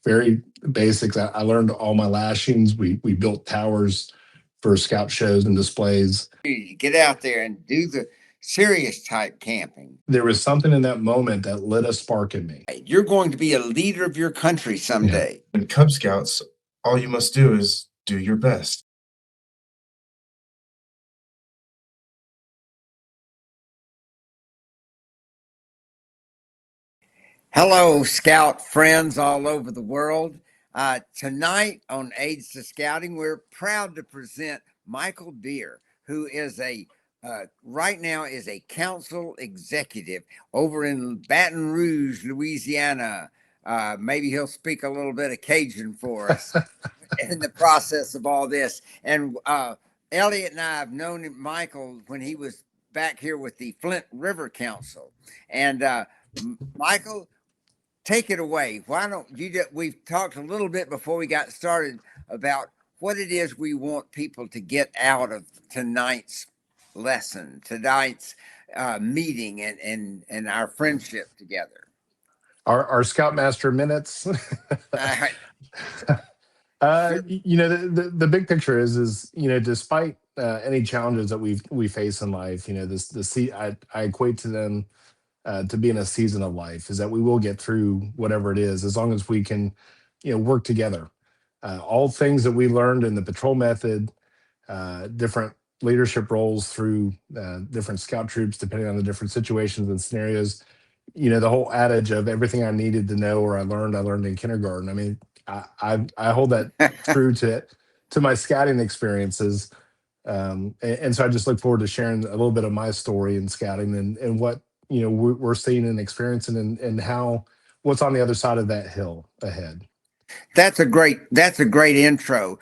very basics. I learned all my lashings. We built towers for scout shows and displays. Get out there and do the serious type camping. There was something in that moment that lit a spark in me. You're going to be a leader of your country someday. Yeah. In Cub Scouts, all you must do is do your best. Hello, Scout friends all over the world. Tonight on Aides to Scouting, we're proud to present Michael Deere, who is right now is a council executive over in Baton Rouge, Louisiana. Maybe he'll speak a little bit of Cajun for us in the process of all this. And Elliott and I have known Michael when he was back here with the Flint River Council. And Michael, take it away. Why don't you? We've talked a little bit before we got started about what it is we want people to get out of tonight's lesson, tonight's meeting, and our friendship together. Our Scoutmaster minutes. The big picture is despite any challenges that we face in life, I equate to them to be in a season of life, is that we will get through whatever it is as long as we can work together. All things that we learned in the patrol method, different leadership roles through different scout troops, depending on the different situations and scenarios. The whole adage of everything I needed to know or I learned in kindergarten. I mean, I hold that true to my scouting experiences. And so I just look forward to sharing a little bit of my story in scouting and what we're seeing and experiencing and what's on the other side of that hill ahead. That's a great intro.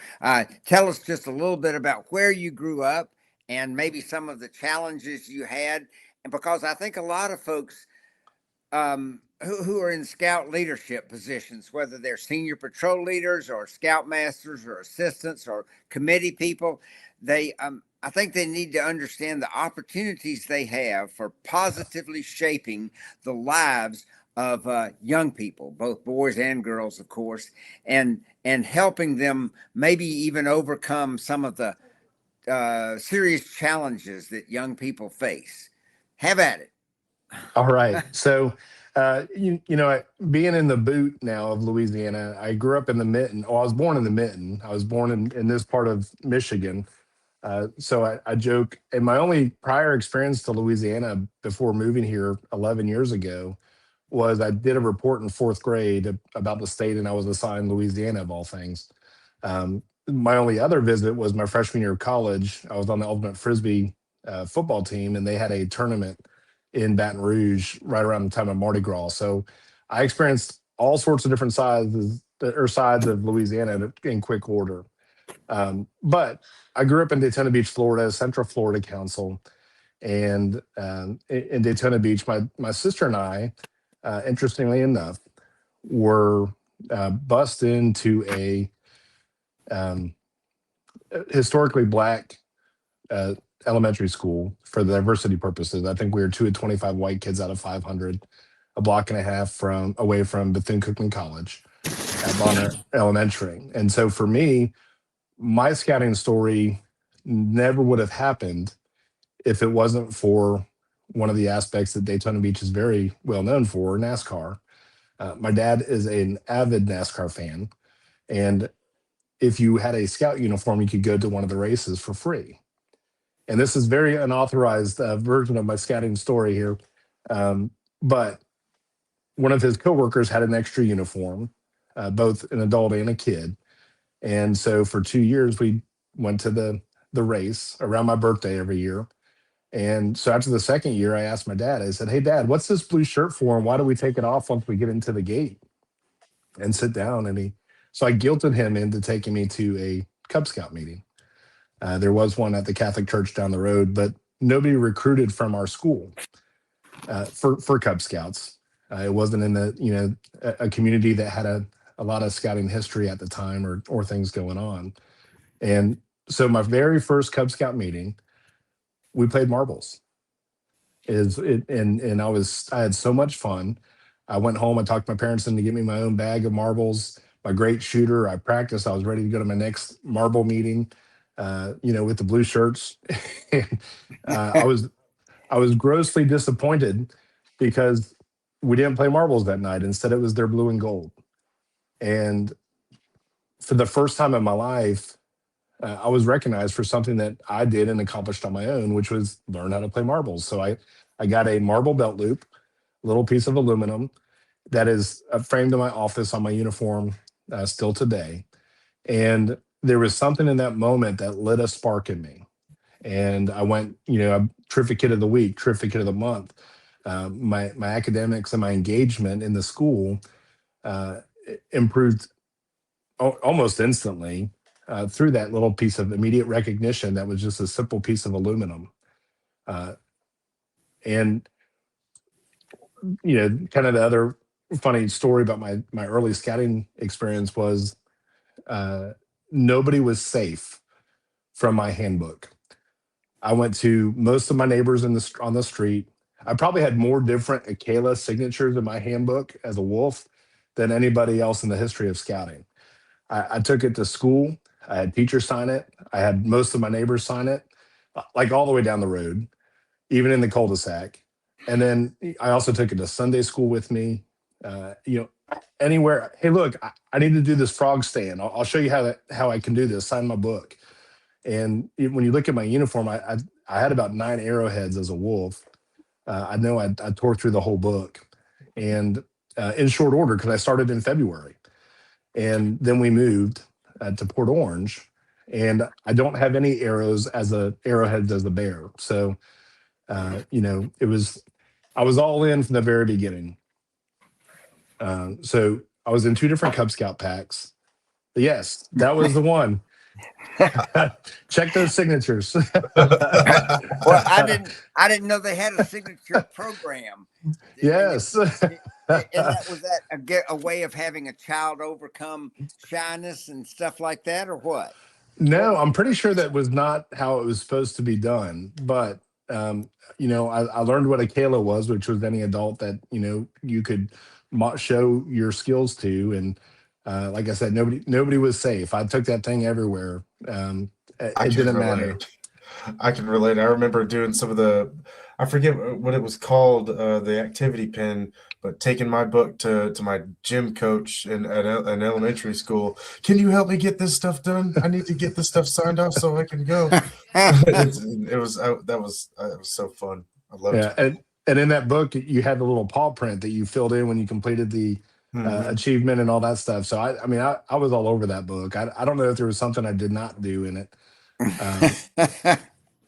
Tell us just a little bit about where you grew up and maybe some of the challenges you had. And because I think a lot of folks who are in scout leadership positions, whether they're senior patrol leaders or scoutmasters or assistants or committee people, I think they need to understand the opportunities they have for positively shaping the lives of young people, both boys and girls, of course, and helping them maybe even overcome some of the serious challenges that young people face. Have at it. All right. So, being in the boot now of Louisiana, I grew up in the Mitten. Oh, I was born in the Mitten. I was born in this part of Michigan. So I joke, and my only prior experience to Louisiana before moving here 11 years ago was I did a report in fourth grade about the state, and I was assigned Louisiana of all things. My only other visit was my freshman year of college. I was on the Ultimate Frisbee football team, and they had a tournament in Baton Rouge right around the time of Mardi Gras. So I experienced all sorts of different sides of Louisiana in quick order. But I grew up in Daytona Beach, Florida, Central Florida Council. And in Daytona Beach, my sister and I, interestingly enough, were bused into a historically Black elementary school for the diversity purposes. I think we were 2 of 25 white kids out of 500, a block and a half away from Bethune-Cookman College at Bonner Elementary. And so for me, my scouting story never would have happened if it wasn't for one of the aspects that Daytona Beach is very well known for, NASCAR. My dad is an avid NASCAR fan, and if you had a scout uniform, you could go to one of the races for free. And this is very unauthorized version of my scouting story here, but one of his coworkers had an extra uniform, both an adult and a kid. And so for 2 years, we went to the race around my birthday every year. And so after the second year, I asked my dad, I said, "Hey, Dad, what's this blue shirt for? And why do we take it off once we get into the gate and sit down?" So I guilted him into taking me to a Cub Scout meeting. There was one at the Catholic church down the road, but nobody recruited from our school for Cub Scouts. It wasn't in a community that had a lot of scouting history at the time or things going on. And so my very first Cub Scout meeting, we played marbles. And I had so much fun. I went home, I talked my parents into getting me my own bag of marbles, my great shooter. I practiced. I was ready to go to my next marble meeting, with the blue shirts. And, I was grossly disappointed because we didn't play marbles that night. Instead, it was their blue and gold. And for the first time in my life, I was recognized for something that I did and accomplished on my own, which was learn how to play marbles. So I got a marble belt loop, little piece of aluminum that is framed in my office on my uniform still today. And there was something in that moment that lit a spark in me. And I went, terrific kid of the week, terrific kid of the month. My academics and my engagement in the school uh, improved almost instantly through that little piece of immediate recognition that was just a simple piece of aluminum. Uh, and kind of the other funny story about my early scouting experience was uh, nobody was safe from my handbook. I went to most of my neighbors on the street. I probably had more different Akela signatures in my handbook as a wolf than anybody else in the history of scouting. I took it to school. I had teachers sign it. I had most of my neighbors sign it, like all the way down the road, even in the cul-de-sac. And then I also took it to Sunday school with me. Anywhere. Hey, look, I need to do this frog stand. I'll show you how I can do this. Sign my book. And when you look at my uniform, I had about 9 arrowheads as a wolf. I know I tore through the whole book, and in short order because I started in February, and then we moved to Port Orange, and I don't have any arrowheads as a bear. So it was I was all in from the very beginning. So I was in 2 different Cub Scout packs. Yes, that was the one. Check those signatures. Well, I didn't know they had a signature program. Yes. And that a way of having a child overcome shyness and stuff like that, or what? No, I'm pretty sure that was not how it was supposed to be done. But I learned what a Kayla was, which was any adult that you could show your skills to, and like I said, nobody was safe. I took that thing everywhere. I It can didn't matter. relate. I can relate. I remember doing some of I forget what it was called, the activity pen, but taking my book to my gym coach at an elementary school. Can you help me get this stuff done? I need to get this stuff signed off so I can go. It was so fun. I loved Yeah, and in that book, you had the little paw print that you filled in when you completed the it. achievement and all that stuff. So I mean, I was all over that book. I don't know if there was something I did not do in it.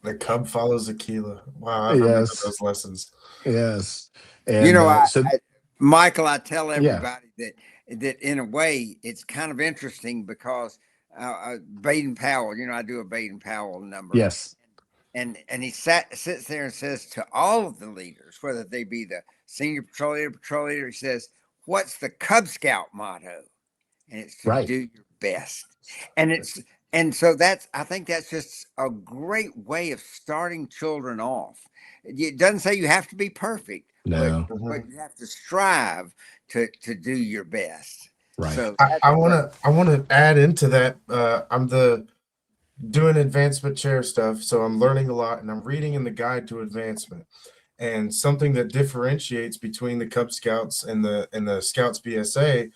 The cub follows Aquila. Wow, I remember Yes, those lessons. yes, You and know, so Michael, I tell yeah, everybody that in a way it's kind of interesting because Baden Powell, I do a Baden Powell number, yes, and he sits there and says to all of the leaders, whether they be the senior patrol leader, he says, "What's the Cub Scout motto?" And it's to right, do your best. And so I think that's just a great way of starting children off. It doesn't say you have to be perfect, but no, Mhm. you have to strive to do your best. right, So I that's great. want to add into that. I'm doing advancement chair stuff, so I'm learning a lot, and I'm reading in the guide to advancement. And something that differentiates between the Cub Scouts and the Scouts BSA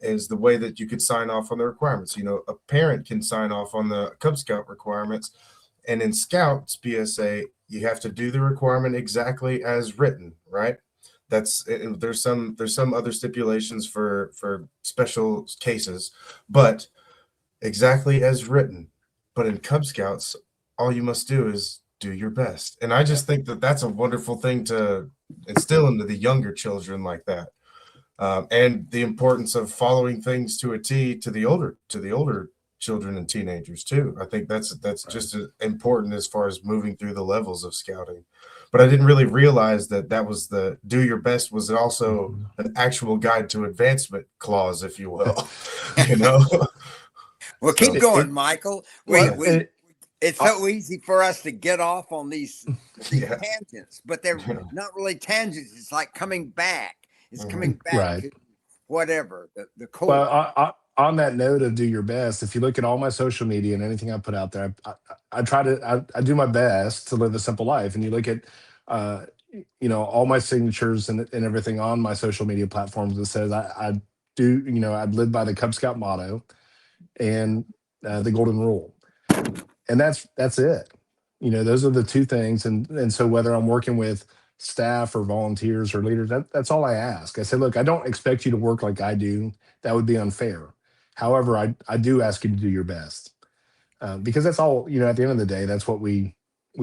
is the way that you could sign off on the requirements. A parent can sign off on the Cub Scout requirements, and in Scouts BSA, you have to do the requirement exactly as written, right? There's some other stipulations for special cases, but exactly as written. But in Cub Scouts, all you must do is do your best. And I just think that that's a wonderful thing to instill into the younger children like that. And the importance of following things to a T to the older children and teenagers too. I think that's just as important as far as moving through the levels of scouting. But I didn't really realize that was the do your best was also an actual guide to advancement clause, if you will. you know. Well, keep So going, Michael. well, It's so easy for us to get off on these yeah. tangents, but they're not really tangents. It's like coming back. It's Mhm. coming back right. to whatever the core. Well, On that note of do your best, if you look at all my social media and anything I put out there, I try to, I do my best to live a simple life. And you look at, uh, all my signatures and everything on my social media platforms that says I do, I'd live by the Cub Scout motto and the golden rule. And that's it. Those are the two things. And so whether I'm working with staff or volunteers or leaders, that's all I ask. I say, look, I don't expect you to work like I do. That would be unfair. However, I do ask you to do your best, because that's all. At the end of the day, that's what we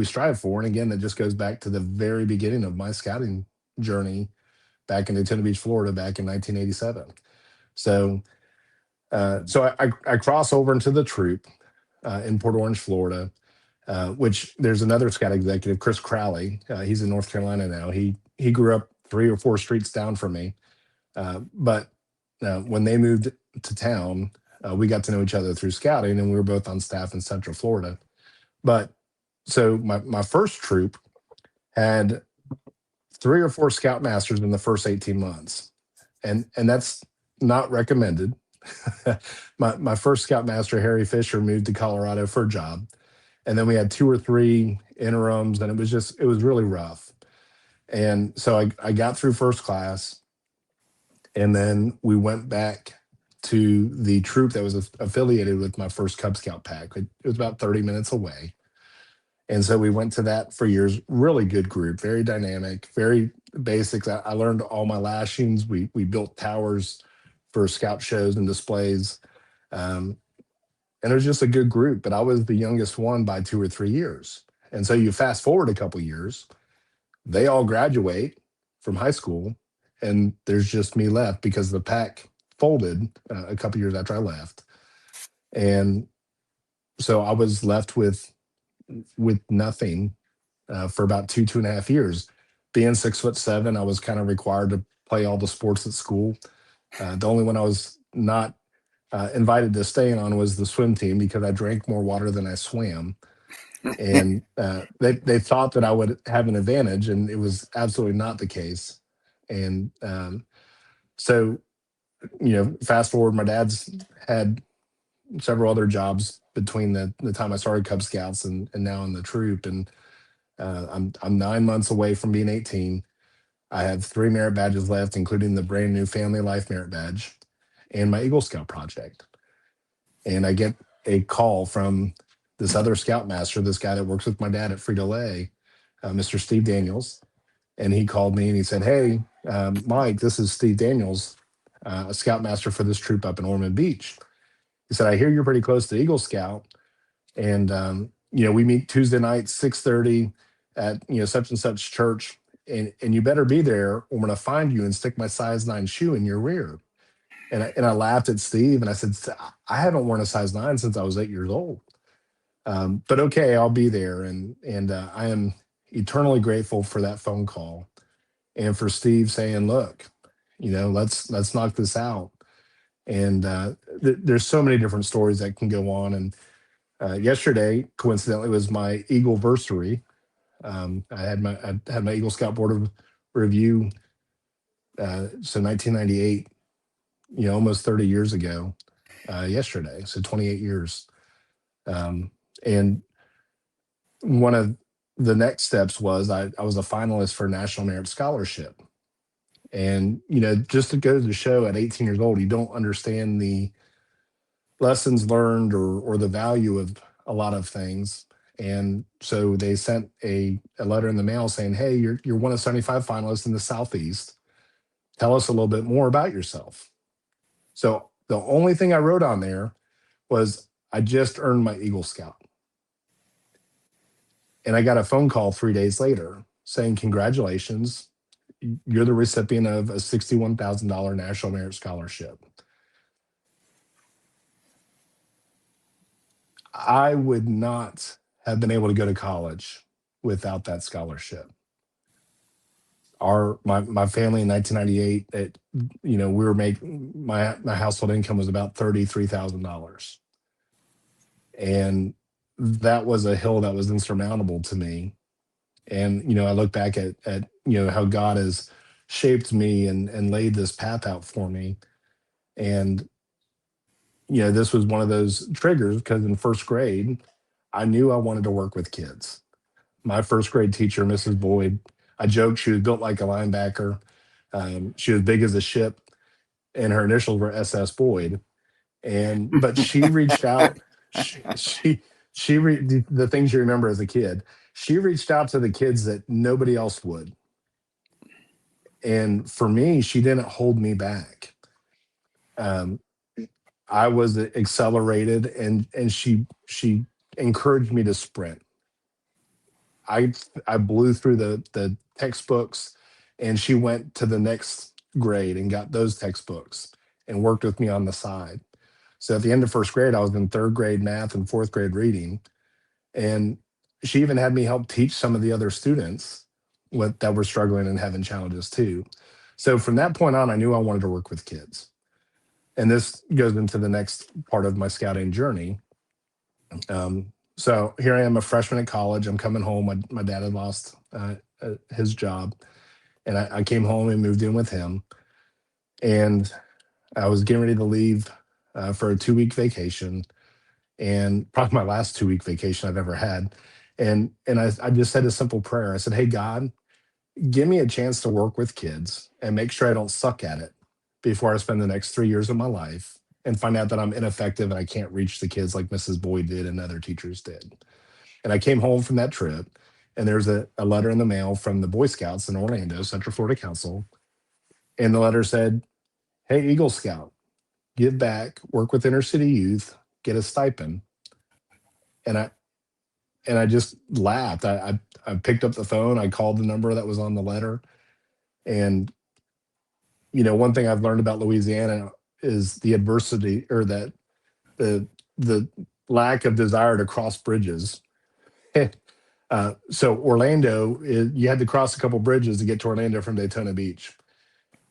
strive for. And again, that just goes back to the very beginning of my scouting journey back in Daytona Beach, Florida, back in 1987. So, I cross over into the troop in Port Orange, Florida, which there's another scout executive, Chris Crowley. He's in North Carolina now. He grew up 3 or 4 streets down from me, but when they moved to town, we got to know each other through scouting, and we were both on staff in Central Florida. But so my first troop had 3 or 4 scoutmasters in the first 18 months, and that's not recommended. My first scoutmaster, Harry Fisher, moved to Colorado for a job, and then we had 2 or 3 interims, and it was really rough. And so I got through first class, and then we went back to the troop that was affiliated with my first Cub Scout pack. It was about 30 minutes away. And so we went to that for years. Really good group, very dynamic, very basics. I learned all my lashings. We built towers for scout shows and displays. And it was just a good group, but I was the youngest one by 2 or 3 years. And so you fast forward a couple years, they all graduate from high school, and there's just me left because the pack folded a couple years after I left. And so I was left with nothing for about 2.5 years. Being 6'7", I was kind of required to play all the sports at school. The only one I was not invited to stay on was the swim team because I drank more water than I swam. And they thought that I would have an advantage, and it was absolutely not the case. And so, fast forward, my dad's had several other jobs between the time I started Cub Scouts and now in the troop. And I'm 9 months away from being 18. I have 3 merit badges left, including the brand new Family Life Merit Badge and my Eagle Scout project. And I get a call from this other scoutmaster, this guy that works with my dad at Frito-Lay, Mr. Steve Daniels. And he called me and he said, "Hey, Mike, this is Steve Daniels, a scoutmaster for this troop up in Ormond Beach." He said, "I hear you're pretty close to Eagle Scout. And, we meet Tuesday night, 6:30 at, such and such church. And you better be there, or I'm going to find you and stick my size 9 shoe in your rear." And I laughed at Steve and I said, "I haven't worn a size 9 since I was 8 years old. But okay, I'll be there." And I am eternally grateful for that phone call and for Steve saying, "Look, let's knock this out." And there's so many different stories that can go on. And yesterday, coincidentally, was my Eagle versary. I had my Eagle Scout Board of Review. So 1998, almost 30 years ago, yesterday. So 28 years. And one of the next steps was I was a finalist for a National Merit Scholarship. And, just to go to the show at 18 years old, you don't understand the lessons learned or the value of a lot of things. And so they sent a letter in the mail saying, "Hey, you're one of 75 finalists in the Southeast. Tell us a little bit more about yourself." So the only thing I wrote on there was I just earned my Eagle Scout. And I got a phone call 3 days later saying, "Congratulations, you're the recipient of a $61,000 National Merit Scholarship." I would not have been able to go to college without that scholarship. My family in 1998, we were making my household income was about $33,000, and that was a hill that was insurmountable to me. And I look back at how God has shaped me and laid this path out for me. And this was one of those triggers because in first grade, I knew I wanted to work with kids. My first grade teacher, Mrs. Boyd, I joked she was built like a linebacker. She was big as a ship, and her initials were SS Boyd. But she reached out. The things you remember as a kid. She reached out to the kids that nobody else would. And for me, she didn't hold me back. Um, I was accelerated, and she encouraged me to sprint. I blew through the textbooks, and she went to the next grade and got those textbooks and worked with me on the side. So at the end of first grade, I was in third grade math and fourth grade reading, and she even had me help teach some of the other students that were struggling and having challenges too. So from that point on, I knew I wanted to work with kids. And this goes into the next part of my scouting journey. So here I am, a freshman at college. I'm coming home. My dad had lost his job, and I came home and moved in with him. And I was getting ready to leave for a 2-week vacation, and probably my last 2-week vacation I've ever had. And I just said a simple prayer. I said, "Hey God, give me a chance to work with kids and make sure I don't suck at it before I spend the next 3 years of my life and find out that I'm ineffective and I can't reach the kids like Mrs. Boyd did and other teachers did." And I came home from that trip, and there's a letter in the mail from the Boy Scouts in Orlando, Central Florida Council. And the letter said, "Hey, Eagle Scout, give back, work with inner city youth, get a stipend." And I just laughed. I picked up the phone, I called the number that was on the letter. And one thing I've learned about Louisiana is the adversity, or that the lack of desire to cross bridges. So Orlando, you had to cross a couple bridges to get to Orlando from Daytona Beach.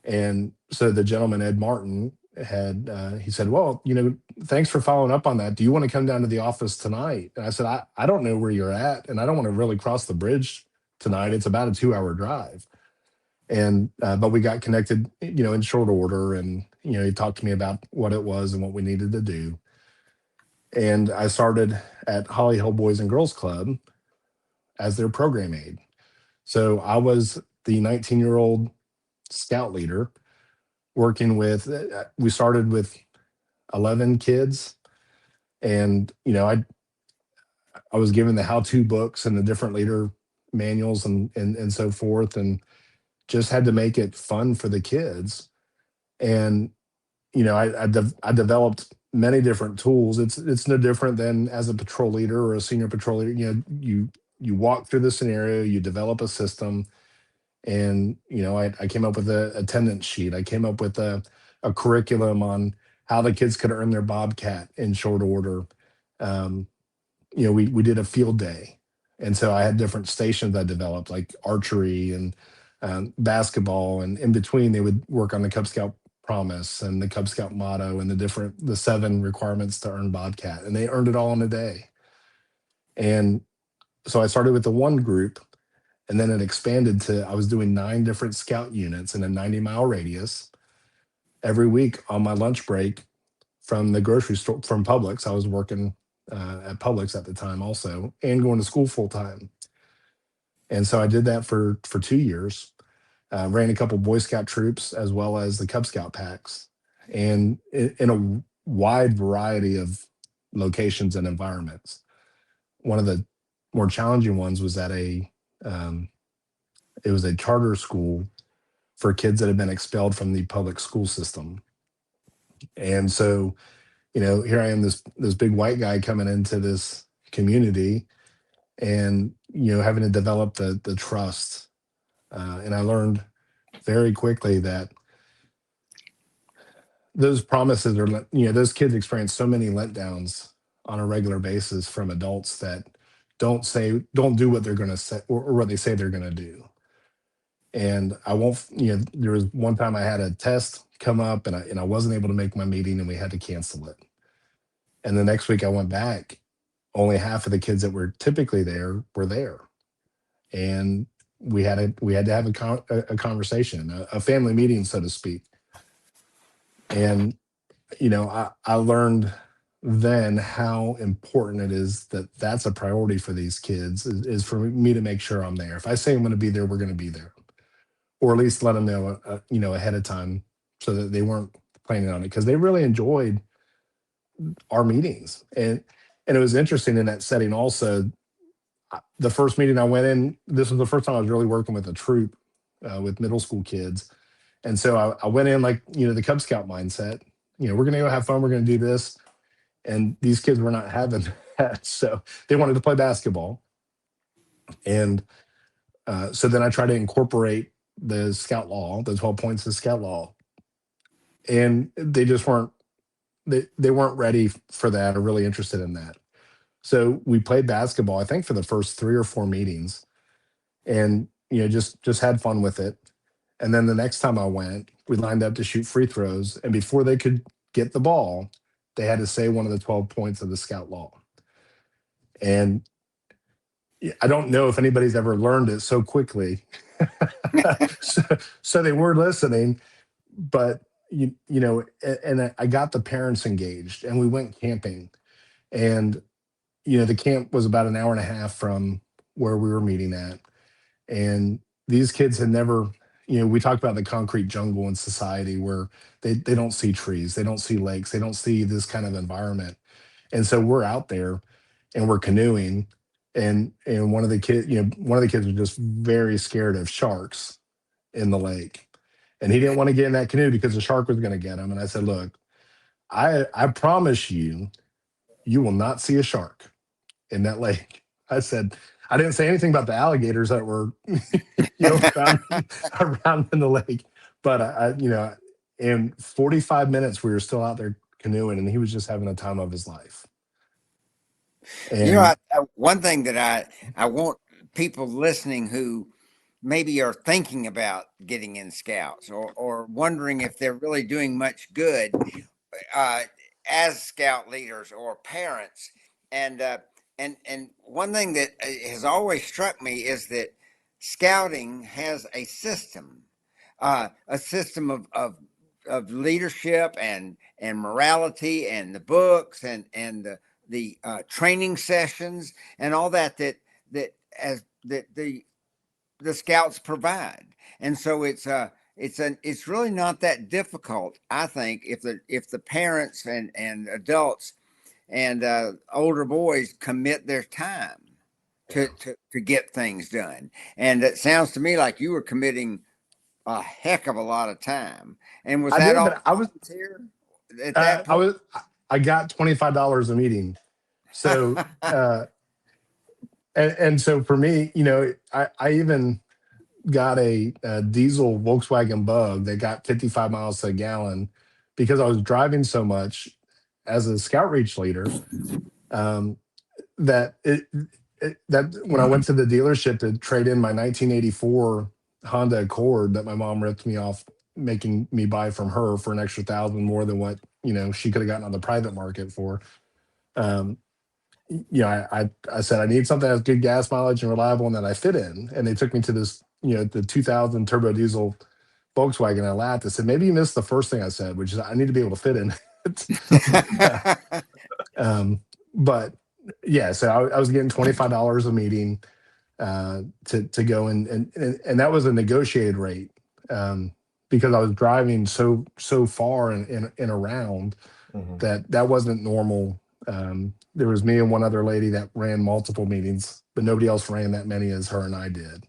And so the gentleman, Ed Martin, he said, "Well, thanks for following up on that. Do you want to come down to the office tonight?" And I said, I don't know where you're at, and I don't want to really cross the bridge tonight. It's about a 2-hour drive. And but we got connected, in short order, and he talked to me about what it was and what we needed to do. And I started at Holly Hill Boys and Girls Club as their program aide. So I was the 19-year-old scout leader working with. We started with 11 kids, and I was given the how-to books and the different leader manuals and so forth, and just had to make it fun for the kids. And I developed many different tools. It's no different than as a patrol leader or a senior patrol leader. You walk through the scenario, you develop a system, and I came up with a attendance sheet. I came up with a curriculum on how the kids could earn their Bobcat in short order. We did a field day, and so I had different stations I developed, like archery and basketball, and in between they would work on the Cub Scout promise and the Cub Scout motto and the 7 requirements to earn Bobcat, and they earned it all in a day. And so I started with the one group, and then it expanded to, I was doing 9 different scout units in a 90-mile radius every week on my lunch break from the grocery store, from Publix. I was working at Publix at the time also, and going to school full time. And so I did that for 2 years. Ran a couple Boy Scout troops as well as the Cub Scout packs, and in a wide variety of locations and environments. One of the more challenging ones was at it was a charter school for kids that had been expelled from the public school system. And so, here I am, this big white guy coming into this community, and having to develop the trust. And I learned very quickly that those promises those kids experience so many letdowns on a regular basis from adults that don't do what they're going to say, or what they say they're going to do. And I won't, there was one time I had a test come up, and I wasn't able to make my meeting, and we had to cancel it. And the next week I went back, only half of the kids that were typically there were there. And we had to have a conversation, a family meeting, so to speak. And I learned then how important it is that that's a priority for these kids is for me to make sure I'm there. If I say I'm going to be there, we're going to be there, or at least let them know, ahead of time so that they weren't planning on it, because they really enjoyed our meetings. And it was interesting in that setting also. The first meeting I went in, this was the first time I was really working with a troop with middle school kids. And so I went in like, the Cub Scout mindset, we're going to go have fun. We're going to do this. And these kids were not having that. So they wanted to play basketball. And so then I tried to incorporate the Scout law, the 12 points of Scout law. And they just weren't, they weren't ready for that or really interested in that. So we played basketball, I think, for the first 3 or 4 meetings, and just had fun with it. And then the next time I went, we lined up to shoot free throws, and before they could get the ball, they had to say one of the 12 points of the Scout law. And I don't know if anybody's ever learned it so quickly. so they were listening, but and I got the parents engaged, and we went camping. And the camp was about an hour and a half from where we were meeting at. And these kids had never, we talked about the concrete jungle in society where they don't see trees, they don't see lakes, they don't see this kind of environment. And so we're out there and we're canoeing. And one of the kids was just very scared of sharks in the lake. And he didn't want to get in that canoe because the shark was going to get him. And I said, look, I promise you, you will not see a shark in that lake. I said, I didn't say anything about the alligators that were, around in the lake. But in 45 minutes, we were still out there canoeing, and he was just having a time of his life. And one thing that I want people listening who maybe are thinking about getting in Scouts or wondering if they're really doing much good as Scout leaders or parents. And one thing that has always struck me is that Scouting has a system of leadership and morality and the books and the training sessions and all that the Scouts provide. And so it's really not that difficult, I think, if the parents and adults and older boys commit their time to get things done. And it sounds to me like you were committing a heck of a lot of time. And was that all volunteer at that point? I got $25 a meeting. So and so for me, I even got a diesel Volkswagen Bug that got 55 miles to a gallon because I was driving so much as a Scout Reach leader. That when I went to the dealership to trade in my 1984 Honda Accord that my mom ripped me off, making me buy from her for an extra $1,000 more than what she could have gotten on the private market for. I said I need something that has good gas mileage and reliable and that I fit in. And they took me to this, the 2000 turbo diesel Volkswagen. I laughed. I said, maybe you missed the first thing I said, which is I need to be able to fit in it. But yeah, so I was getting $25 a meeting to go and that was a negotiated rate because I was driving so far and around that wasn't normal. There was me and one other lady that ran multiple meetings, but nobody else ran that many as her and I did.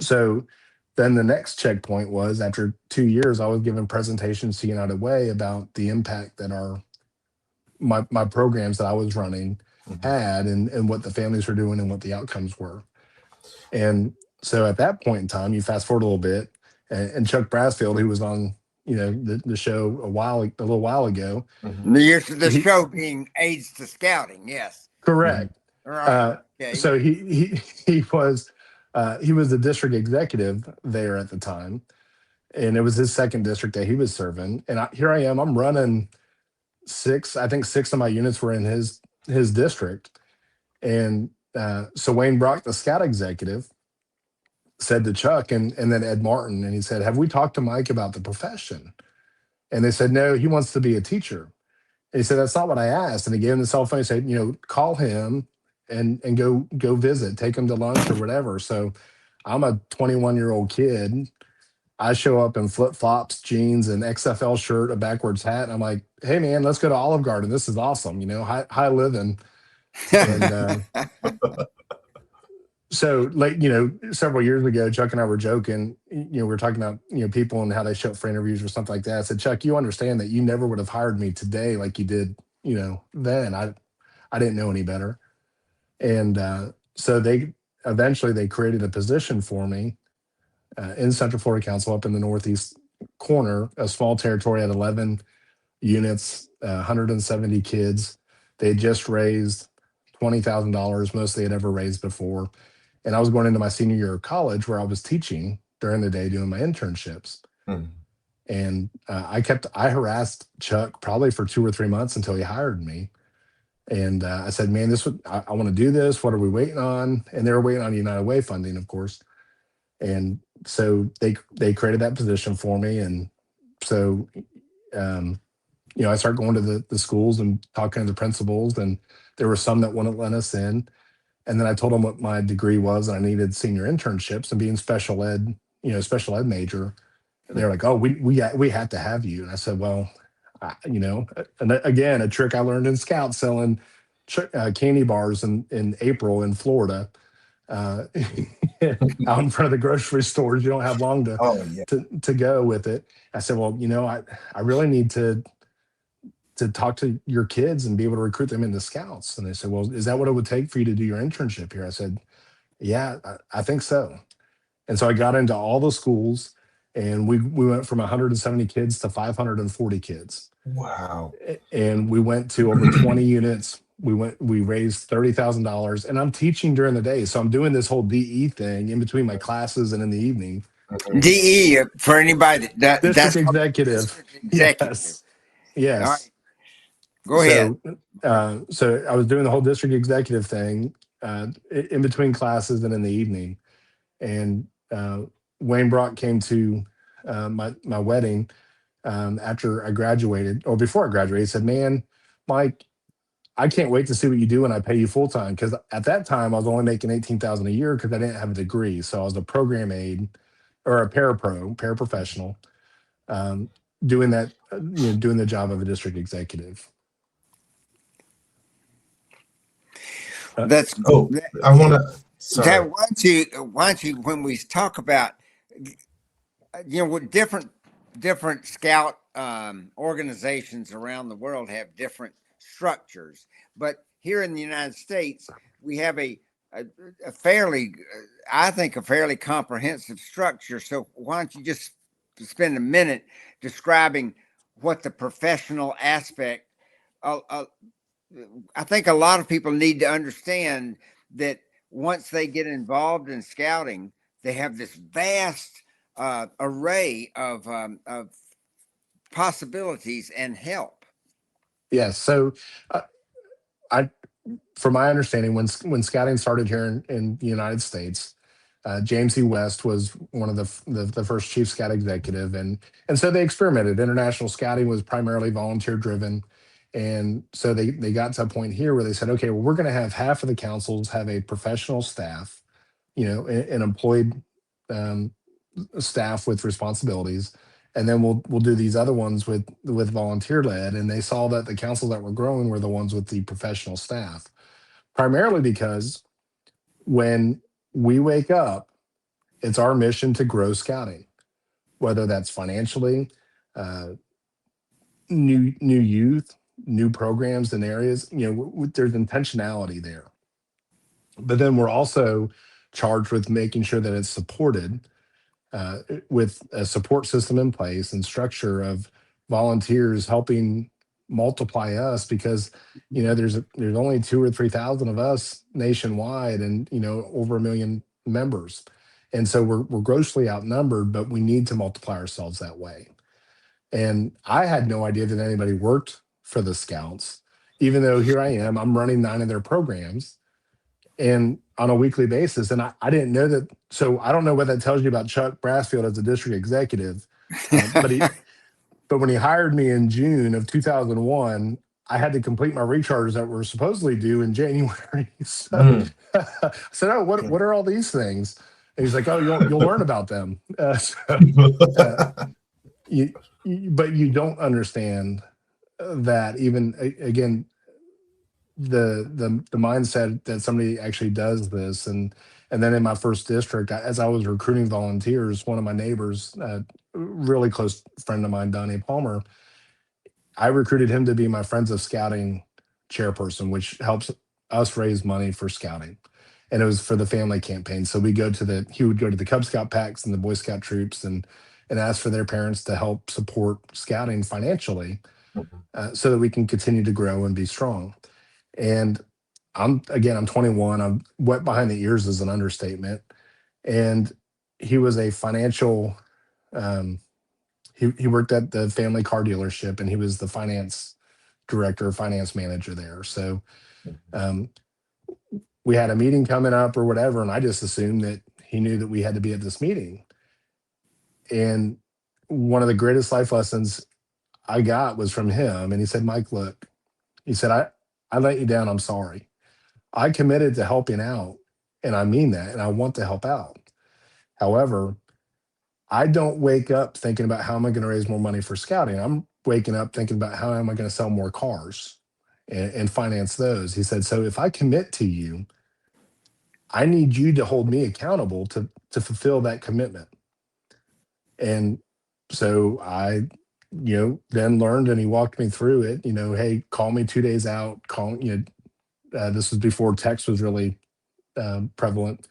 So then the next checkpoint was after 2 years, I was giving presentations to United Way about the impact that my programs that I was running had and what the families were doing and what the outcomes were. And so at that point in time, you fast forward a little bit, and Chuck Brasfield, who was on the show a little while ago, the show being Aides to Scouting, yes, correct. Right. Okay. So he was the district executive there at the time, and it was his second district that he was serving. And here I am, I'm running six of my units were in his district. And so Wayne Brock, the Scout executive, said to Chuck and then Ed Martin, and he said, have we talked to Mike about the profession? And they said, no, he wants to be a teacher. And he said, that's not what I asked. And he gave him the cell phone. He said, call him and go visit, take him to lunch or whatever. So I'm a 21-year-old kid. I show up in flip flops, jeans, an XFL shirt, a backwards hat. And I'm like, hey man, let's go to Olive Garden. This is awesome. High living. And so like, several years ago, Chuck and I were joking, we were talking about, people and how they show up for interviews or something like that. I said, Chuck, you understand that you never would have hired me today like you did, then. I didn't know any better. And so they created a position for me in Central Florida Council up in the Northeast corner, a small territory at 11 units, 170 kids. They had just raised $20,000, most they had ever raised before. And I was going into my senior year of college where I was teaching during the day doing my internships. And I harassed Chuck probably for 2 or 3 months until he hired me. And I said, man, I want to do this. What are we waiting on? And they were waiting on United Way funding, of course. And so they created that position for me. And so, I started going to the schools and talking to the principals, and there were some that wouldn't let us in. And then I told them what my degree was, and I needed senior internships and being special ed major. They were like, oh, we have to have you. And I said, well, and again, a trick I learned in Scout selling candy bars in April in Florida, out in front of the grocery stores. You don't have long to go with it. I said, well, I really need to talk to your kids and be able to recruit them into Scouts. And they said, well, is that what it would take for you to do your internship here? I said, yeah, I think so. And so I got into all the schools, and we went from 170 kids to 540 kids. Wow. And we went to over 20 units. We raised $30,000, and I'm teaching during the day. So I'm doing this whole DE thing in between my classes and in the evening. DE, for anybody that's executive. Yes. All right. Go ahead. So I was doing the whole district executive thing in between classes and in the evening. And Wayne Brock came to my wedding after I graduated, or before I graduated. He said, man, Mike, I can't wait to see what you do when I pay you full time. Because at that time I was only making $18,000 a year because I didn't have a degree. So I was a program aide or a paraprofessional, doing that, doing the job of a district executive. That's I want to. Sorry. Why don't you, when we talk about, what different Scout organizations around the world have different structures, but here in the United States, we have a fairly, I think, a fairly comprehensive structure. So why don't you just spend a minute describing what the professional aspect I think a lot of people need to understand that once they get involved in Scouting, they have this vast array of possibilities and help. Yes. So from my understanding, when Scouting started here in the United States, James E. West was one of the first chief Scout executive, and so they experimented. International Scouting was primarily volunteer driven. And so they got to a point here where they said, okay, well, we're going to have half of the councils have a professional staff, an employed staff with responsibilities, and then we'll do these other ones with volunteer led. And they saw that the councils that were growing were the ones with the professional staff, primarily because when we wake up, it's our mission to grow Scouting, whether that's financially, new youth, new programs and areas. There's intentionality there, but then we're also charged with making sure that it's supported with a support system in place and structure of volunteers helping multiply us, because there's only 2,000 or 3,000 of us nationwide, and over 1 million members, and so we're grossly outnumbered, but we need to multiply ourselves that way. And I had no idea that anybody worked for the Scouts, even though here I am, I'm running 9 of their programs and on a weekly basis. And I didn't know that. So I don't know what that tells you about Chuck Brassfield as a district executive, but But when he hired me in June of 2001, I had to complete my recharges that were supposedly due in January. So I said, "Oh, what are all these things?" And he's like, "Oh, you'll learn about them." Uh, you, but you don't understand that even again the mindset that somebody actually does this. And then in my first district, as I was recruiting volunteers, one of my neighbors, really close friend of mine, Donnie Palmer, I recruited him to be my Friends of Scouting chairperson, which helps us raise money for scouting. And it was for the family campaign. So he would go to the Cub Scout packs and the Boy Scout troops and ask for their parents to help support scouting financially, so that we can continue to grow and be strong. And I'm 21. I'm wet behind the ears is an understatement. And he was a financial, um, he worked at the family car dealership, and he was the finance director, finance manager there. So um, we had a meeting coming up or whatever, and I just assumed that he knew that we had to be at this meeting. And one of the greatest life lessons I got was from him. And he said, "Mike, look," he said, I let you down. I'm sorry. I committed to helping out, and I mean that, and I want to help out. However, I don't wake up thinking about how am I going to raise more money for scouting. I'm waking up thinking about how am I going to sell more cars and finance those." He said, "So if I commit to you, I need you to hold me accountable to fulfill that commitment." And so I, then learned, and he walked me through it. Hey, call me 2 days out. This was before text was really prevalent,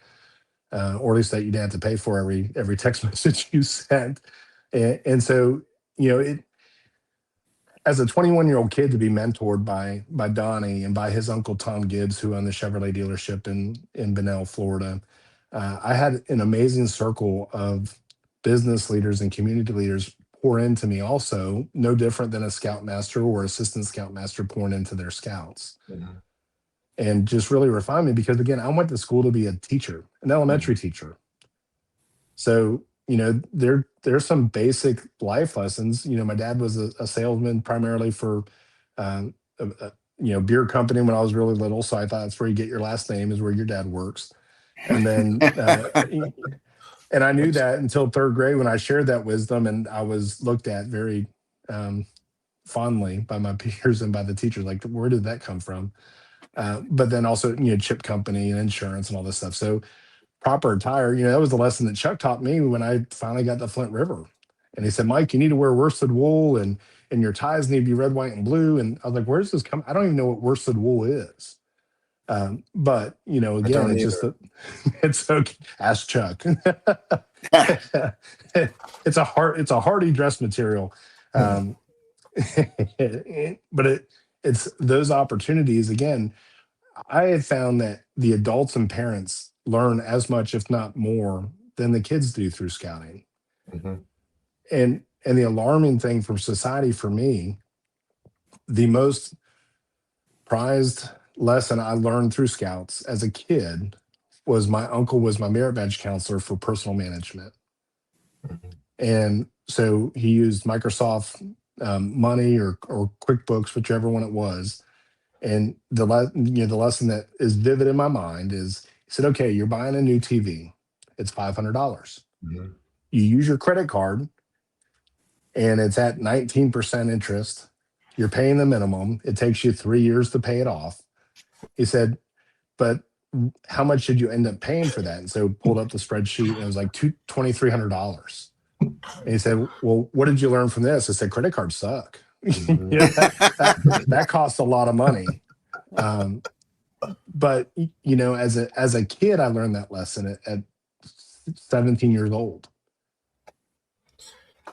or at least that you'd have to pay for every text message you sent. And so, it, as a 21-year-old kid, to be mentored by Donnie and by his uncle Tom Gibbs, who owned the Chevrolet dealership in Bunnell, Florida, I had an amazing circle of business leaders and community leaders pour into me also, no different than a scoutmaster or assistant scoutmaster pouring into their scouts. And just really refined me, because again, I went to school to be a teacher, an elementary teacher. So, there's some basic life lessons. My dad was a salesman primarily for, beer company when I was really little. So I thought that's where you get your last name, is where your dad works. And then, and I knew that until third grade, when I shared that wisdom, and I was looked at very fondly by my peers and by the teachers, like, where did that come from? But then also, chip company and insurance and all this stuff. So proper attire, that was the lesson that Chuck taught me when I finally got to Flint River. And he said, "Mike, you need to wear worsted wool, and your ties need to be red, white, and blue." And I was like, "Where's this come?" I don't even know what worsted wool is. But again, it's just it's okay. Ask Chuck. It's a hardy dress material. But it's those opportunities again. I have found that the adults and parents learn as much, if not more, than the kids do through scouting. And the alarming thing from society for me, the most prized lesson I learned through scouts as a kid was my uncle was my merit badge counselor for personal management. And so he used Microsoft Money or QuickBooks, whichever one it was. And the lesson that is vivid in my mind is, he said, "Okay, you're buying a new TV. It's $500. You use your credit card, and it's at 19% interest. You're paying the minimum. It takes you 3 years to pay it off." He said, "But how much did you end up paying for that?" And so pulled up the spreadsheet, and it was like $2,300. And he said, "Well, what did you learn from this?" I said, "Credit cards suck." That costs a lot of money. But as a kid, I learned that lesson at 17 years old.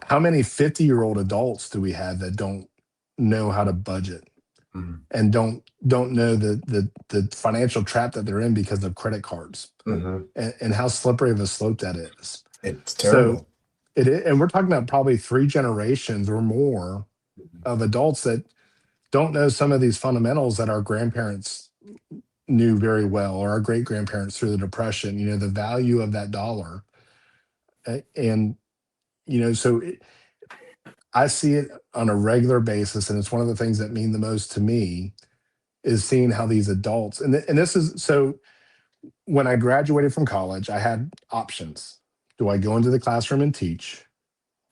How many 50-year-old adults do we have that don't know how to budget and don't know the financial trap that they're in because of credit cards, and how slippery of a slope that is? It's terrible. So and we're talking about probably 3 generations or more of adults that don't know some of these fundamentals that our grandparents knew very well, or our great grandparents through the Depression. The value of that dollar, and so I see it on a regular basis, and it's one of the things that mean the most to me is seeing how these adults and this is so. When I graduated from college, I had options. Do I go into the classroom and teach,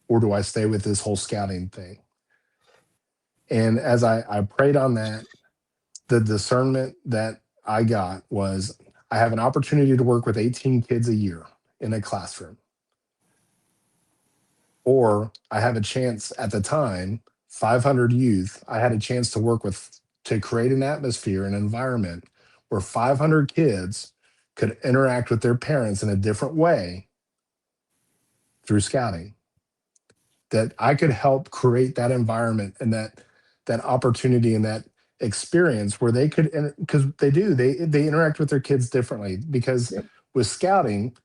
or do I stay with this whole scouting thing? And as I prayed on that, the discernment that I got was I have an opportunity to work with 18 kids a year in a classroom, or I have a chance at the time, 500 youth, I had a chance to work with to create an atmosphere, an environment where 500 kids could interact with their parents in a different way through scouting. That I could help create that environment and that opportunity and that experience where they could, because they interact with their kids differently. Because Yep. with scouting,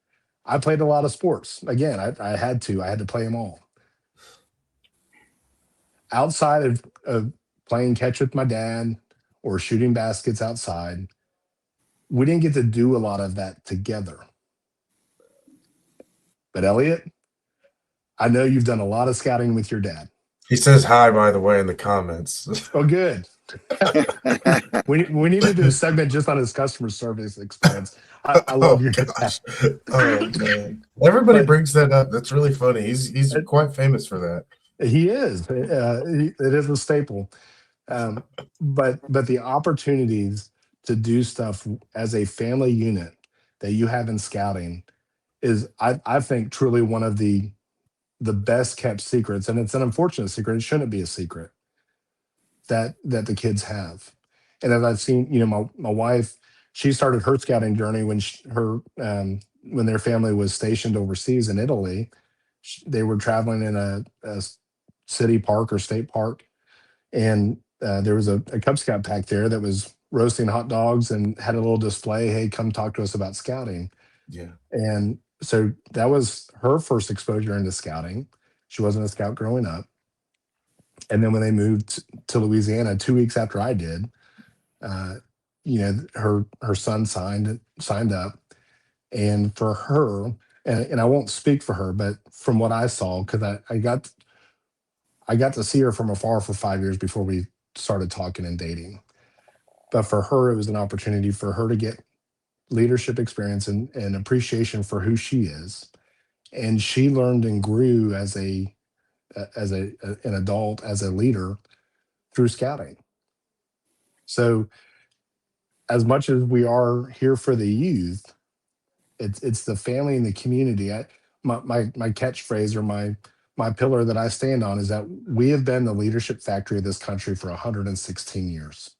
I played a lot of sports. Again, I had to play them all. Outside of playing catch with my dad or shooting baskets outside, we didn't get to do a lot of that together. But Elliot, I know you've done a lot of scouting with your dad. He says hi, by the way, in the comments. Oh, good. We need to do a segment just on his customer service experience. I love Oh your dad. gosh. Oh man. Everybody But brings that up. That's really funny. He's uh, quite famous for that. he is. It is a staple. Um, but the opportunities to do stuff as a family unit that you have in scouting is, I think, truly one of the best kept secrets, and it's an unfortunate secret. It shouldn't be a secret that the kids have. And as I've seen, my wife, she started her scouting journey when when their family was stationed overseas in Italy. They were traveling in a city park or state park, and there was a Cub Scout pack there that was roasting hot dogs and had a little display. Hey, come talk to us about scouting. Yeah. And so that was her first exposure into scouting. She wasn't a scout growing up. And then when they moved to Louisiana 2 weeks after I did, uh, her son signed up, and for her, and I won't speak for her, but from what I saw, because I got to see her from afar for 5 years before we started talking and dating. But for her, it was an opportunity for her to get leadership experience and appreciation for who she is, and she learned and grew as an adult, as a leader through scouting. So as much as we are here for the youth, it's the family and the community. My catchphrase or my pillar that I stand on is that we have been the leadership factory of this country for 116 years.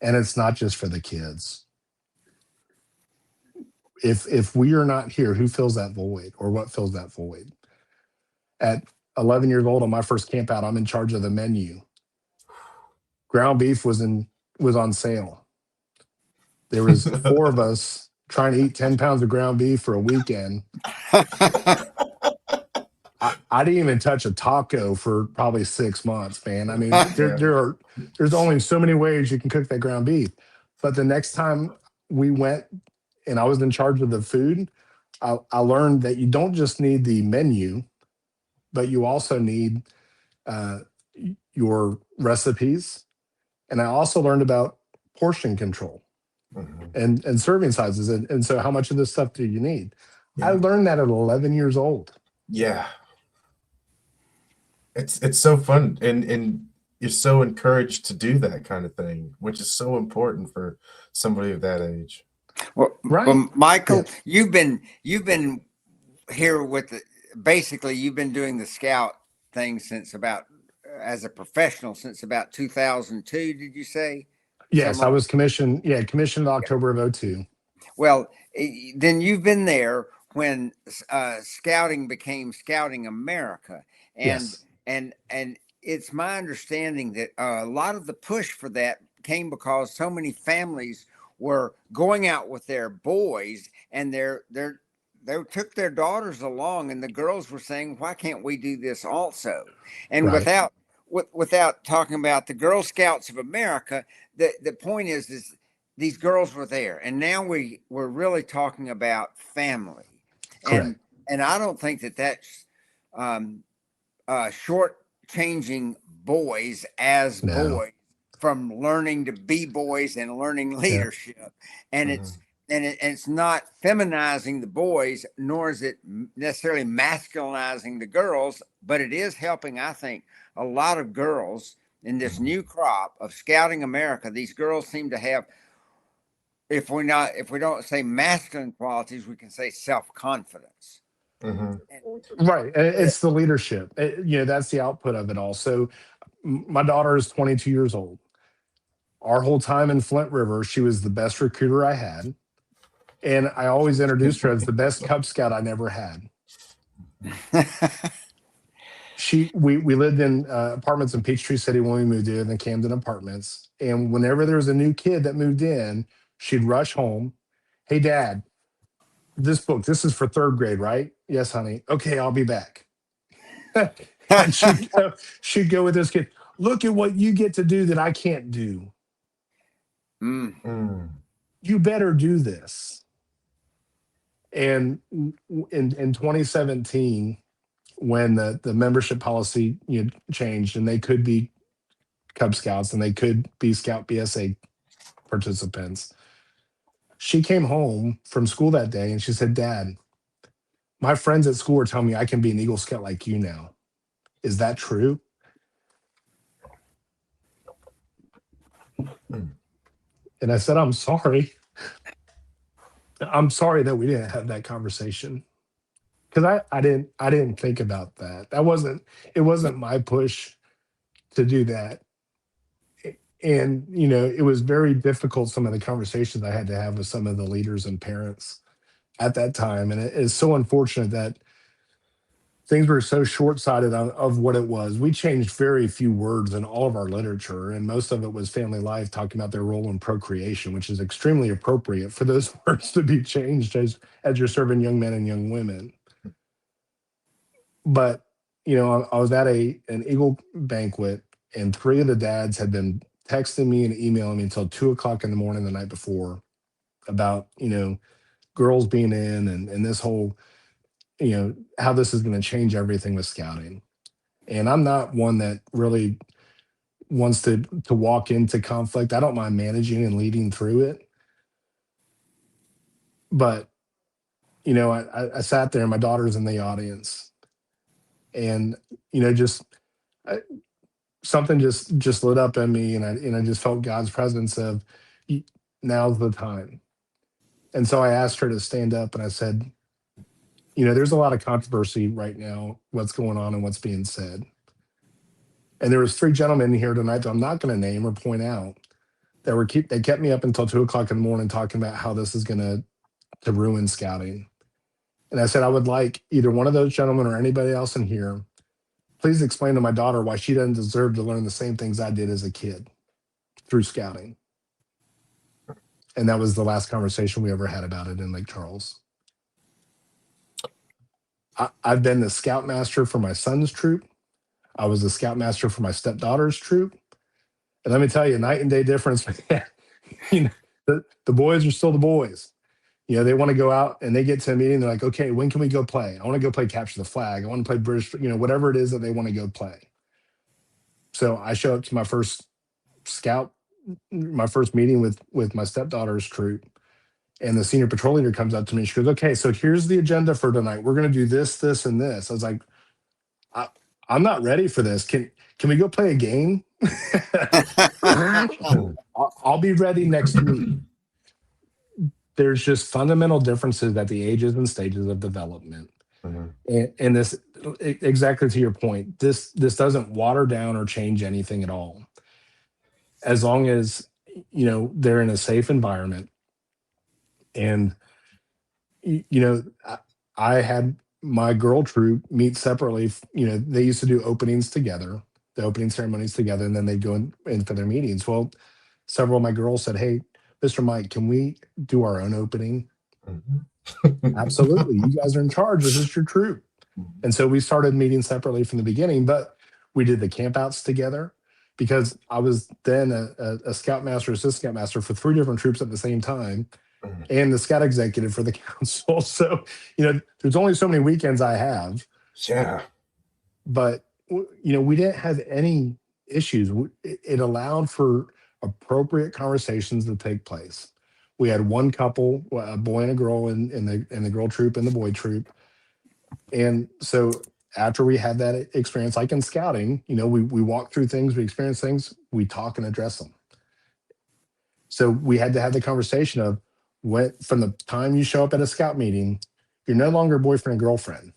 And it's not just for the kids. If we are not here, who fills that void, or what fills that void? At 11 years old on my first camp out, I'm in charge of the menu. Ground beef was on sale. There was four of us trying to eat 10 pounds of ground beef for a weekend. I didn't even touch a taco for probably 6 months, man. I mean, there's only so many ways you can cook that ground beef. But the next time we went and I was in charge of the food, I learned that you don't just need the menu, but you also need uh, your recipes. And I also learned about portion control and serving sizes. And so how much of this stuff do you need? I Yeah. learned that at 11 years old. Yeah. It's so fun, and you're so encouraged to do that kind of thing, which is so important for somebody of that age. Well, Right. Michael, Yeah. you've been here with basically you've been doing the scout thing since about as a professional since about 2002. Did you say? Yes, Something I like, was commissioned. Yeah, commissioned October of '02. well, then you've been there when scouting became Scouting America, and Yes. and it's my understanding that a lot of the push for that came because so many families were going out with their boys, and they took their daughters along, and the girls were saying, "Why can't we do this also?" And Right. without talking about the Girl Scouts of America, the point is these girls were there, and now we're really talking about family, and Correct. and I don't think that's short changing boys as No. boys from learning to be boys and learning Yeah. leadership. And Mhm. it's not feminizing the boys, nor is it necessarily masculinizing the girls, but it is helping, I think, a lot of girls in this new crop of Scouting America. These girls seem to have, if we don't say masculine qualities, we can say self-confidence. Mhm. Right. It's the leadership. That's the output of it all. So my daughter is 22 years old. Our whole time in Flint River, she was the best recruiter I had. And I always introduced her as the best Cub Scout I never had. We lived in apartments in Peachtree City when we moved in the Camden apartments. And whenever there was a new kid that moved in, she'd rush home. Hey, Dad, this is for third grade, right? Yes, honey. Okay, I'll be back. And she'd go with this kid. Look at what you get to do that I can't do. Mm. You better do this. And in 2017, when the membership policy changed, and they could be Cub Scouts and they could be Scout BSA participants, she came home from school that day and she said, Dad, my friends at school are telling me I can be an Eagle Scout like you now. Is that true? Mm. And I said, I'm sorry. I'm sorry that we didn't have that conversation. Because I didn't think about that. It wasn't my push to do that. And it was very difficult, some of the conversations I had to have with some of the leaders and parents at that time. And it is so unfortunate that things were so short-sighted of what it was. We changed very few words in all of our literature, and most of it was family life, talking about their role in procreation, which is extremely appropriate for those words to be changed as you're serving young men and young women. But I was at an Eagle banquet, and three of the dads had been texting me and emailing me until 2 o'clock in the morning the night before about girls being in and this whole how this is going to change everything with scouting. And I'm not one that really wants to walk into conflict. I don't mind managing and leading through it. But I sat there, and my daughter's in the audience, and just I, something just lit up in me, and I just felt God's presence of now's the time. And so I asked her to stand up, and I said, there's a lot of controversy right now, what's going on and what's being said. And there was three gentlemen here tonight that I'm not going to name or point out that they kept me up until 2 o'clock in the morning talking about how this is going to ruin scouting. And I said, I would like either one of those gentlemen or anybody else in here, please explain to my daughter why she doesn't deserve to learn the same things I did as a kid through scouting. And that was the last conversation we ever had about it in Lake Charles. I've been the scoutmaster for my son's troop. I was the scoutmaster for my stepdaughter's troop. And let me tell you, night and day difference. The boys are still the boys. They want to go out and they get to a meeting. They're like, okay, when can we go play? I want to go play capture the flag. I want to play British, whatever it is that they want to go play. So I show up to my first meeting with my stepdaughter's troop. And the senior patrol leader comes up to me and she goes, okay, so here's the agenda for tonight. We're going to do this, this, and this. I was like, I'm not ready for this. Can we go play a game? I'll be ready next week. There's just fundamental differences at the ages and stages of development. Mhm. And this, exactly to your point, this doesn't water down or change anything at all. As long as, they're in a safe environment. And, I had my girl troop meet separately. They used to do openings together, the opening ceremonies together, and then they'd go in for their meetings. Well, several of my girls said, hey, Mr. Mike, can we do our own opening? Mhm. Absolutely. You guys are in charge. This is your troop. And so we started meeting separately from the beginning, but we did the campouts together because I was then a scoutmaster, assistant scoutmaster for three different troops at the same time and the scout executive for the council. So, there's only so many weekends I have. Yeah. But, we didn't have any issues. It allowed for appropriate conversations to take place. We had one couple, a boy and a girl in the girl troop and the boy troop. And so after we had that experience, like in scouting, we walk through things, we experience things, we talk and address them. So we had to have the conversation of from the time you show up at a scout meeting, you're no longer boyfriend and girlfriend.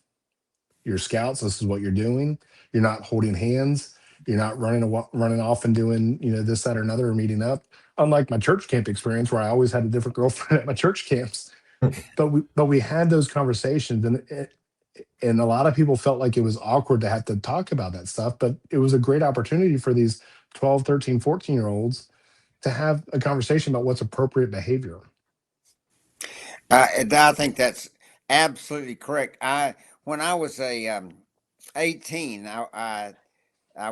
You're scouts. This is what you're doing. You're not holding hands. You're not running off and doing this, that, or another, or meeting up. Unlike my church camp experience, where I always had a different girlfriend at my church camps, but we had those conversations, and a lot of people felt like it was awkward to have to talk about that stuff. But it was a great opportunity for these 12, 13, 14-year-olds to have a conversation about what's appropriate behavior. And I think that's absolutely correct. When I was 18, I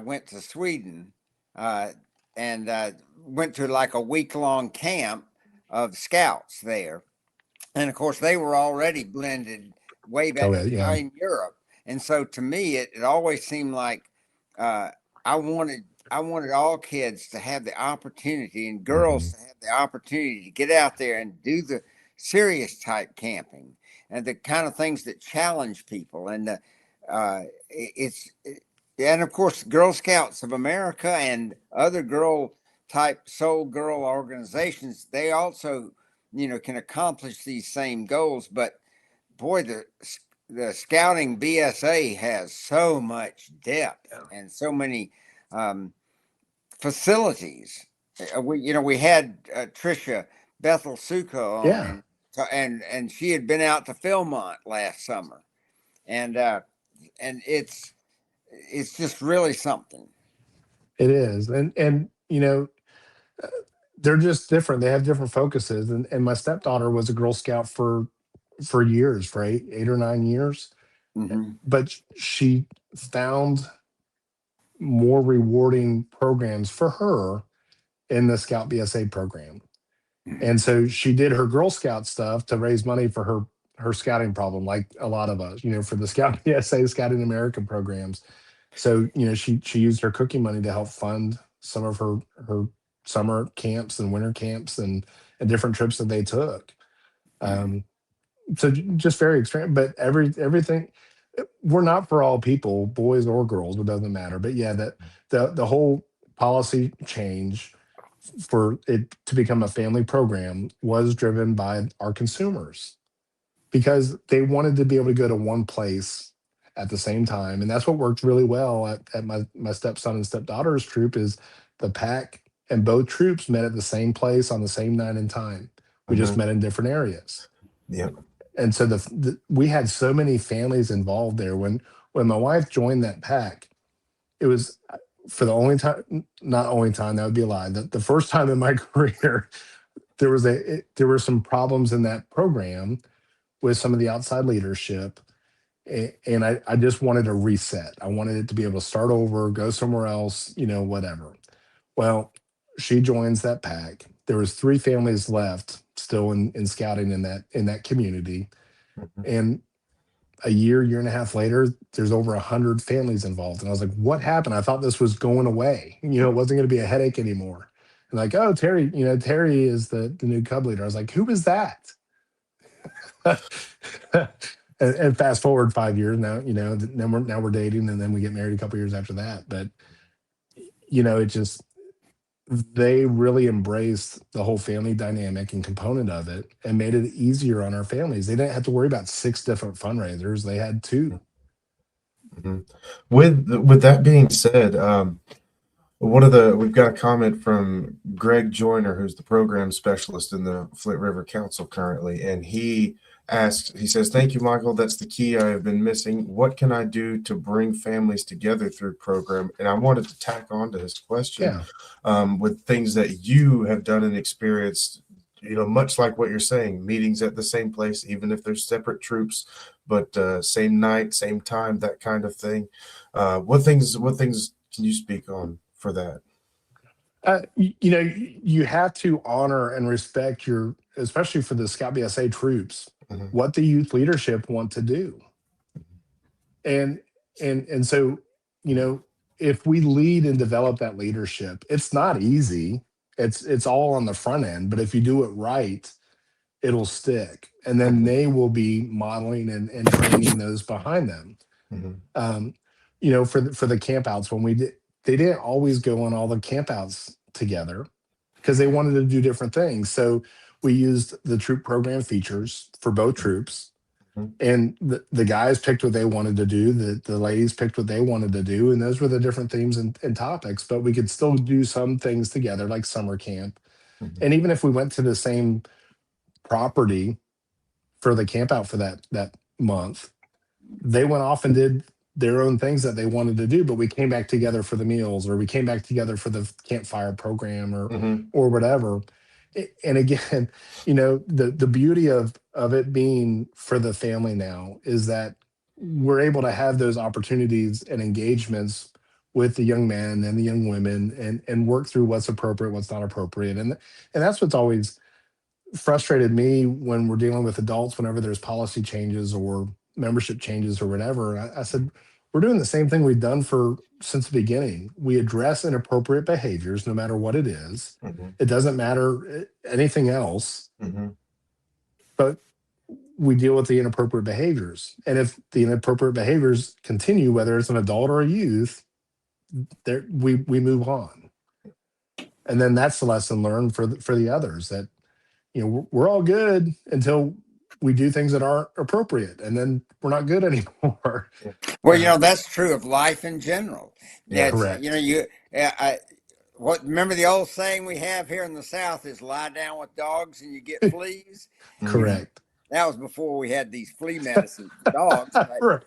went to Sweden and went to like a week-long camp of scouts there. And of course, they were already blended way back in Europe. And so to me, it always seemed like I wanted all kids to have the opportunity, and girls to have the opportunity to get out there and do the serious type camping and the kind of things that challenge people. And and of course, Girl Scouts of America and other girl type soul girl organizations, they also can accomplish these same goals. But boy, the scouting BSA has so much depth and so many facilities. We had Tricia Bethel Suko on, and she had been out to Philmont last summer, and it's just really something. It is, and they're just different. They have different focuses, and my stepdaughter was a Girl Scout for years, for 8 or 9 years, but she found more rewarding programs for her in the Scout BSA program. And so she did her Girl Scout stuff to raise money for her scouting problem, like a lot of us, for the Scout BSA Scouting America programs. So, she used her cookie money to help fund some of her summer camps and winter camps and different trips that they took. So just very extreme, but everything, we're not for all people, boys or girls, it doesn't matter. But yeah, that the whole policy change for it to become a family program was driven by our consumers, because they wanted to be able to go to one place at the same time. And that's what worked really well at my stepson and stepdaughter's troop, is the pack and both troops met at the same place on the same night and time. We just met in different areas. Yeah. And so we had so many families involved there. When my wife joined that pack, it was for the only time, not only time, that would be a lie. The first time in my career, there were some problems in that program with some of the outside leadership. And I just wanted a reset. I wanted it to be able to start over, go somewhere else, whatever. Well, she joins that pack. There was 3 families left still in scouting in that community. And a year and a half later, there's over 100 families involved. And I was like, what happened? I thought this was going away. It wasn't going to be a headache anymore. And like, oh, Terry is the new cub leader. I was like, who is that? and fast forward 5 years now, now we're dating, and then we get married a couple years after that. But, it just, they really embraced the whole family dynamic and component of it and made it easier on our families. They didn't have to worry about 6 different fundraisers. They had 2. With that being said, we've got a comment from Greg Joyner, who's the program specialist in the Flint River Council currently, and he says, "Thank you, Michael. That's the key I have been missing. What can I do to bring families together through program?" And I wanted to tack on to his question with things that you have done and experienced, much like what you're saying, meetings at the same place, even if they're separate troops, but same night, same time, that kind of thing. What things can you speak on for that? You have to honor and respect especially for the Scout BSA troops, what the youth leadership want to do. And so if we lead and develop that leadership, it's not easy. It's all on the front end, but if you do it right, it'll stick. And then they will be modeling and training those behind them. Um, for the campouts, when they didn't always go on all the campouts together because they wanted to do different things. So we used the troop program features for both troops. And the guys picked what they wanted to do. The ladies picked what they wanted to do. And those were the different themes and topics. But we could still do some things together, like summer camp. And even if we went to the same property for the camp out for that month, they went off and did their own things that they wanted to do, but we came back together for the meals, or we came back together for the campfire program, or whatever. And again, the beauty of it being for the family now is that we're able to have those opportunities and engagements with the young men and the young women and work through what's appropriate, what's not appropriate. And that's what's always frustrated me when we're dealing with adults, whenever there's policy changes or membership changes or whatever. I said, we're doing the same thing we've done since the beginning. We address inappropriate behaviors, no matter what it is. It doesn't matter anything else, but we deal with the inappropriate behaviors. And if the inappropriate behaviors continue, whether it's an adult or a youth, we move on. And then that's the lesson learned for the others, that we're all good until we do things that aren't appropriate, and then we're not good anymore. Well, that's true of life in general. Yeah, correct. Remember the old saying we have here in the South is lie down with dogs and you get fleas? Correct. That was before we had these flea medicines for dogs. But,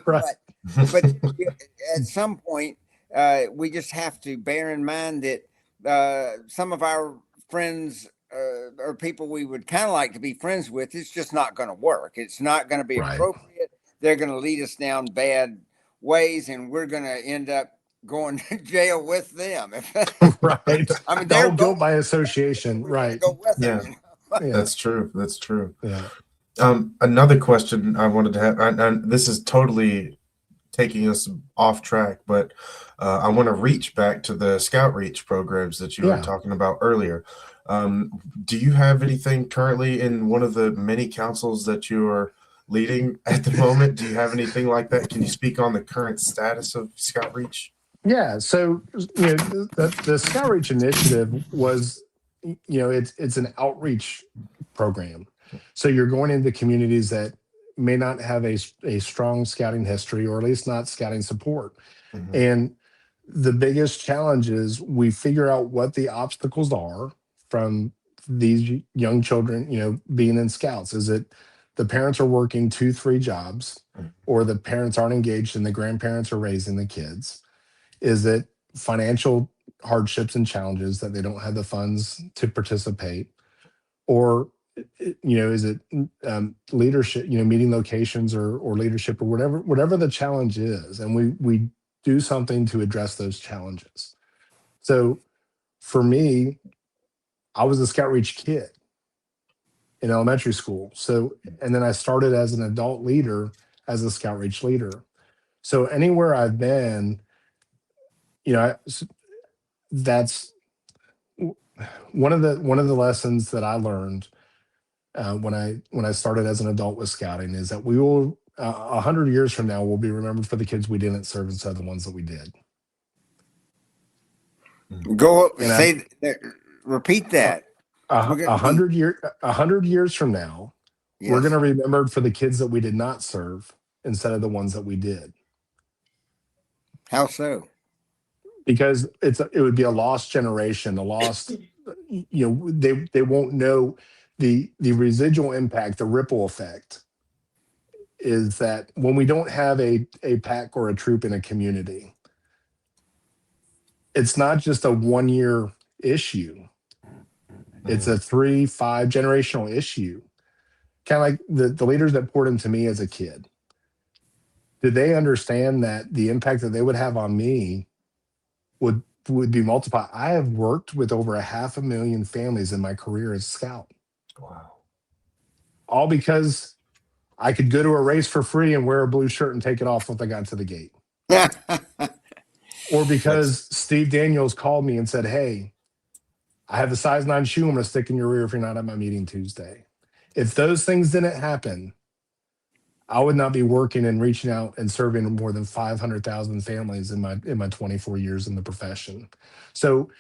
right. but at some point, we just have to bear in mind that some of our friends or people we would kind of like to be friends with, it's just not going to work. It's not going to be appropriate. They're going to lead us down bad ways, and we're going to end up going to jail with them. Right. I mean, they'll go by association. Right. Go with them, That's true. That's true. Yeah. Another question I wanted to have, and this is totally taking us off track, but I want to reach back to the Scout Reach programs that you were talking about earlier. Do you have anything currently in one of the many councils that you are leading at the moment? Do you have anything like that? Can you speak on the current status of Scout Reach? Yeah. So, the Scout Reach initiative was, it's an outreach program. So you're going into communities that may not have a strong scouting history, or at least not scouting support. And the biggest challenge is we figure out what the obstacles are from these young children, being in scouts. Is it the parents are working 2-3 jobs, or the parents aren't engaged and the grandparents are raising the kids? Is it financial hardships and challenges that they don't have the funds to participate? Or, is it leadership, meeting locations or leadership, or whatever the challenge is? And we do something to address those challenges. So for me, I was a Scout Reach kid in elementary school. So, and then I started as an adult leader, as a Scout Reach leader. So anywhere I've been, that's one of the lessons that I learned when I started as an adult with scouting, is that we will 100 years from now, we'll be remembered for the kids we didn't serve instead of the ones that we did. Repeat that. 100 years from now, we're going to be remembered for the kids that we did not serve instead of the ones that we did. How so? Because it would be a lost generation, they won't know the residual impact, the ripple effect, is that when we don't have a pack or a troop in a community, it's not just a 1-year issue. It's a 3-5 generational issue. Kind of like the leaders that poured into me as a kid. Did they understand that the impact that they would have on me would be multiplied? I have worked with over 500,000 families in my career as a scout. Wow. All because I could go to a race for free and wear a blue shirt and take it off once I got to the gate. or That's because Steve Daniels called me and said, "Hey, I have a size 9 shoe I'm going to stick in your rear if you're not at my meeting Tuesday." If those things didn't happen, I would not be working and reaching out and serving more than 500,000 families in my 24 years in the profession. So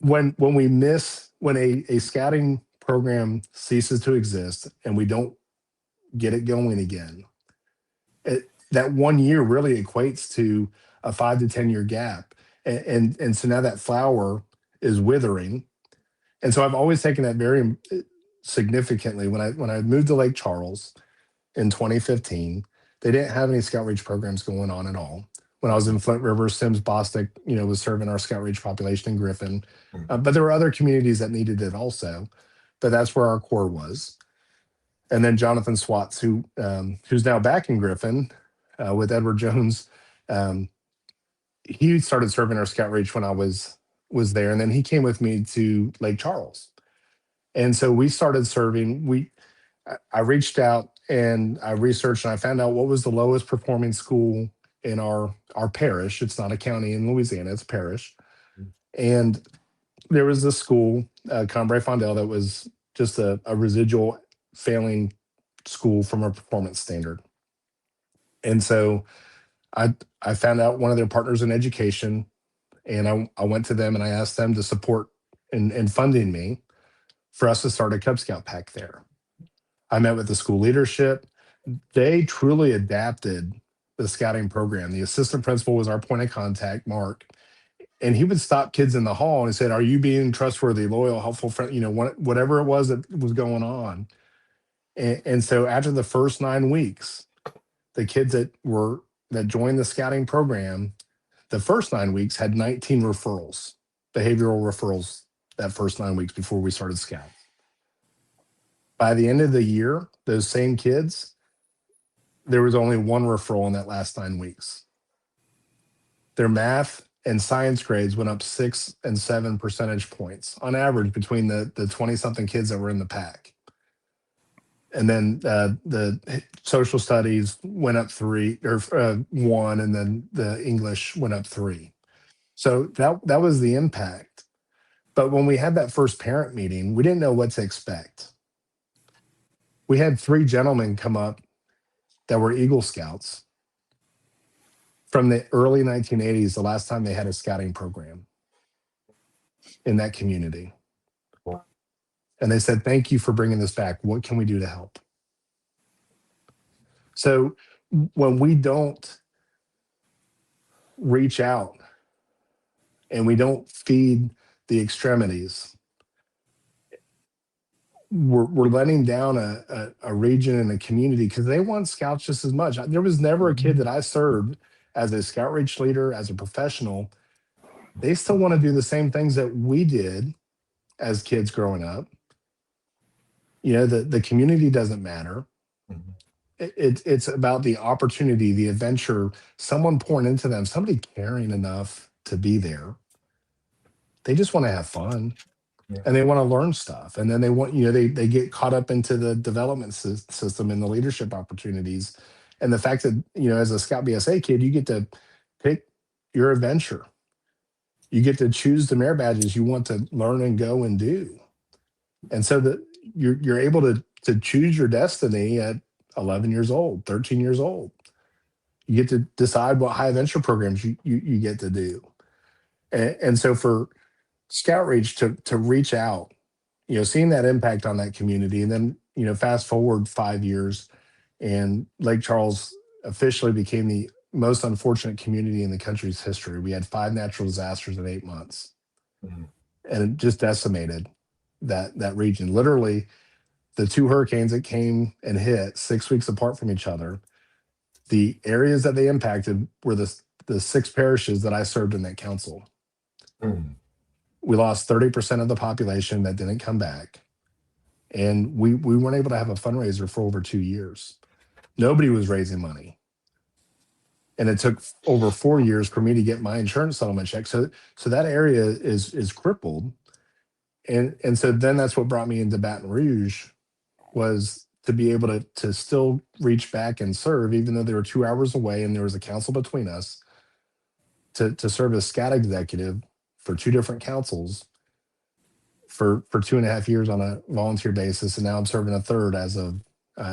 when a scouting program ceases to exist and we don't get it going again, that 1 year really equates to a 5 to 10 year gap, and so now that flower is withering. And so I've always taken that very significantly. When I moved to Lake Charles in 2015, they didn't have any scout reach programs going on at all. When I was in Flint River, Sims Bostic, was serving our scout reach population in Griffin, but there were other communities that needed it also. But that's where our core was. And then Jonathan Swats, who's now back in Griffin with Edward Jones, um, he started serving our scout reach when I was there, and then he came with me to Lake Charles, and so we started serving. I reached out and I researched and I found out what was the lowest performing school in our parish. It's not a county in Louisiana; it's a parish. And there was this school, Cambrai Fondel, that was just a residual failing school from a performance standard. And so I found out one of their partners in education, and I went to them and I asked them to support in funding me for us to start a Cub Scout pack there. I met with the school leadership. They truly adapted the scouting program. The assistant principal was our point of contact, Mark, and he would stop kids in the hall and he said, "Are you being trustworthy, loyal, helpful, friend?" Whatever it was that was going on. And so after the first 9 weeks, the kids that joined the scouting program, the first 9 weeks had 19 referrals, behavioral referrals, that first 9 weeks before we started Scout. By the end of the year, those same kids, there was only one referral in that last 9 weeks. Their math and science grades went up 6 and 7 percentage points on average between the 20 something kids that were in the pack. And then the social studies went up 3 or 1, and then the English went up 3. So that was the impact. But when we had that first parent meeting, we didn't know what to expect. We had 3 gentlemen come up that were Eagle Scouts from the early 1980s, the last time they had a scouting program in that community. And they said, "Thank you for bringing this back. What can we do to help?" So when we don't reach out and we don't feed the extremities, we're letting down a region and a community, because they want scouts just as much. There was never a kid that I served as a scout reach leader, as a professional. They still want to do the same things that we did as kids growing up. The community doesn't matter. It's about the opportunity, the adventure, someone pouring into them, somebody caring enough to be there. They just want to have fun. Yeah. And they want to learn stuff, and then they want they get caught up into the development system and the leadership opportunities, and the fact that as a Scout BSA kid, you get to pick your adventure. You get to choose the merit badges you want to learn and go and do, and so that you're able to choose your destiny at 11 years old, 13 years old. You get to decide what high adventure programs you get to do, and so for Scout Reach to reach out, seeing that impact on that community, and then fast forward 5 years, and Lake Charles officially became the most unfortunate community in the country's history. We had 5 natural disasters in 8 months, and it just decimated that region. Literally, the 2 hurricanes that came and hit 6 weeks apart from each other, the areas that they impacted were the 6 parishes that I served in that council. We lost 30% of the population that didn't come back. And we weren't able to have a fundraiser for over 2 years. Nobody was raising money. And it took over 4 years for me to get my insurance settlement check. So that area is crippled. And so then that's what brought me into Baton Rouge, was to be able to still reach back and serve, even though they were 2 hours away and there was a council between us. to serve as scout executive for 2 different councils for 2.5 years on a volunteer basis, and now I'm serving a third as of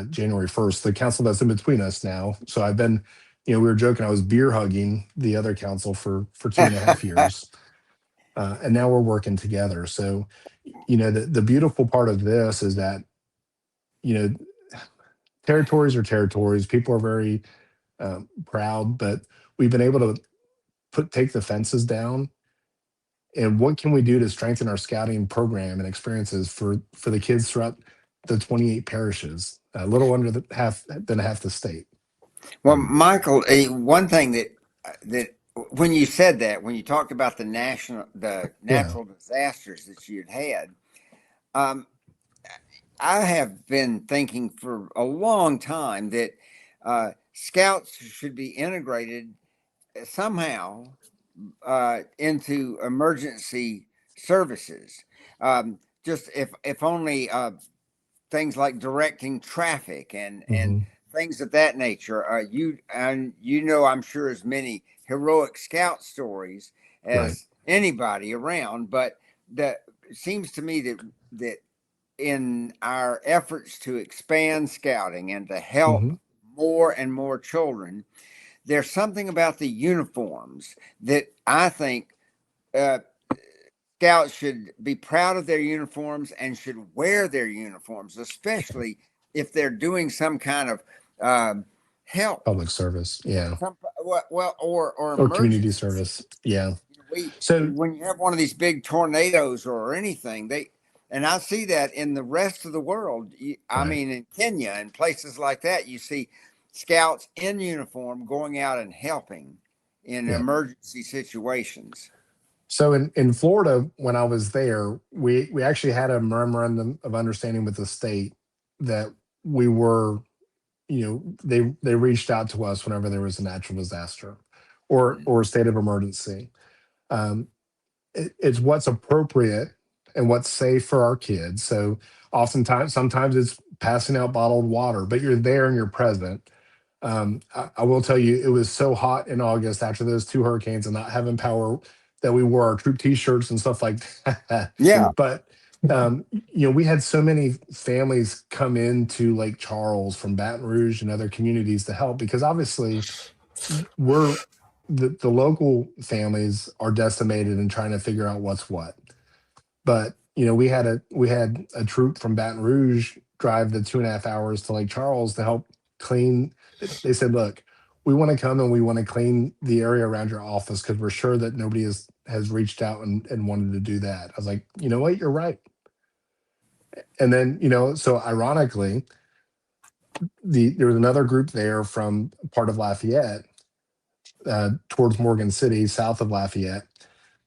January 1st. The council that's in between us now. So I've been, we were joking, I was beer hugging the other council for 2.5 years, and now we're working together. So, the beautiful part of this is that, you know, territories are territories. People are very proud, but we've been able to take the fences down. And what can we do to strengthen our scouting program and experiences for the kids throughout the 28 parishes, a little under half the state? Well, Michael, one thing that when you said that, when you talked about the Yeah. natural disasters that you'd had, um, I have been thinking for a long time that scouts should be integrated somehow into emergency services. Just if only things like directing traffic and Hmm. things of that nature. I'm sure as many heroic scout stories Right. as anybody around, but that it seems to me that in our efforts to expand scouting and to help Hmm. more and more children, there's something about the uniforms that I think uh, scouts should be proud of their uniforms and should wear their uniforms, especially if they're doing some kind of help, Public service. Yeah. or Or community emergency. service. Yeah. We So, When you have one of these big tornadoes or anything, and I see that in the rest of the world. I right. mean, in Kenya and places like that, you see scouts in uniform going out and helping in Yeah. emergency situations. So in Florida, when I was there, we actually had a memorandum of understanding with the state that we were, they reached out to us whenever there was a natural disaster or a state of emergency. Um, it's what's appropriate and what's safe for our kids. So sometimes it's passing out bottled water, but you're there and you're present. I will tell you, it was so hot in August after those 2 hurricanes and not having power that we wore our troop T-shirts and stuff like that. Yeah. But we had so many families come into Lake Charles from Baton Rouge and other communities to help because obviously we're the local families are decimated and trying to figure out what's what. But we had a troop from Baton Rouge drive the 2.5 hours to Lake Charles to help clean. They said, "Look, we want to come and we want to clean the area around your office because we're sure that nobody has reached out and wanted to do that." I was like, "You know what? You're right." And then so ironically, there was another group there from part of Lafayette towards Morgan City, south of Lafayette,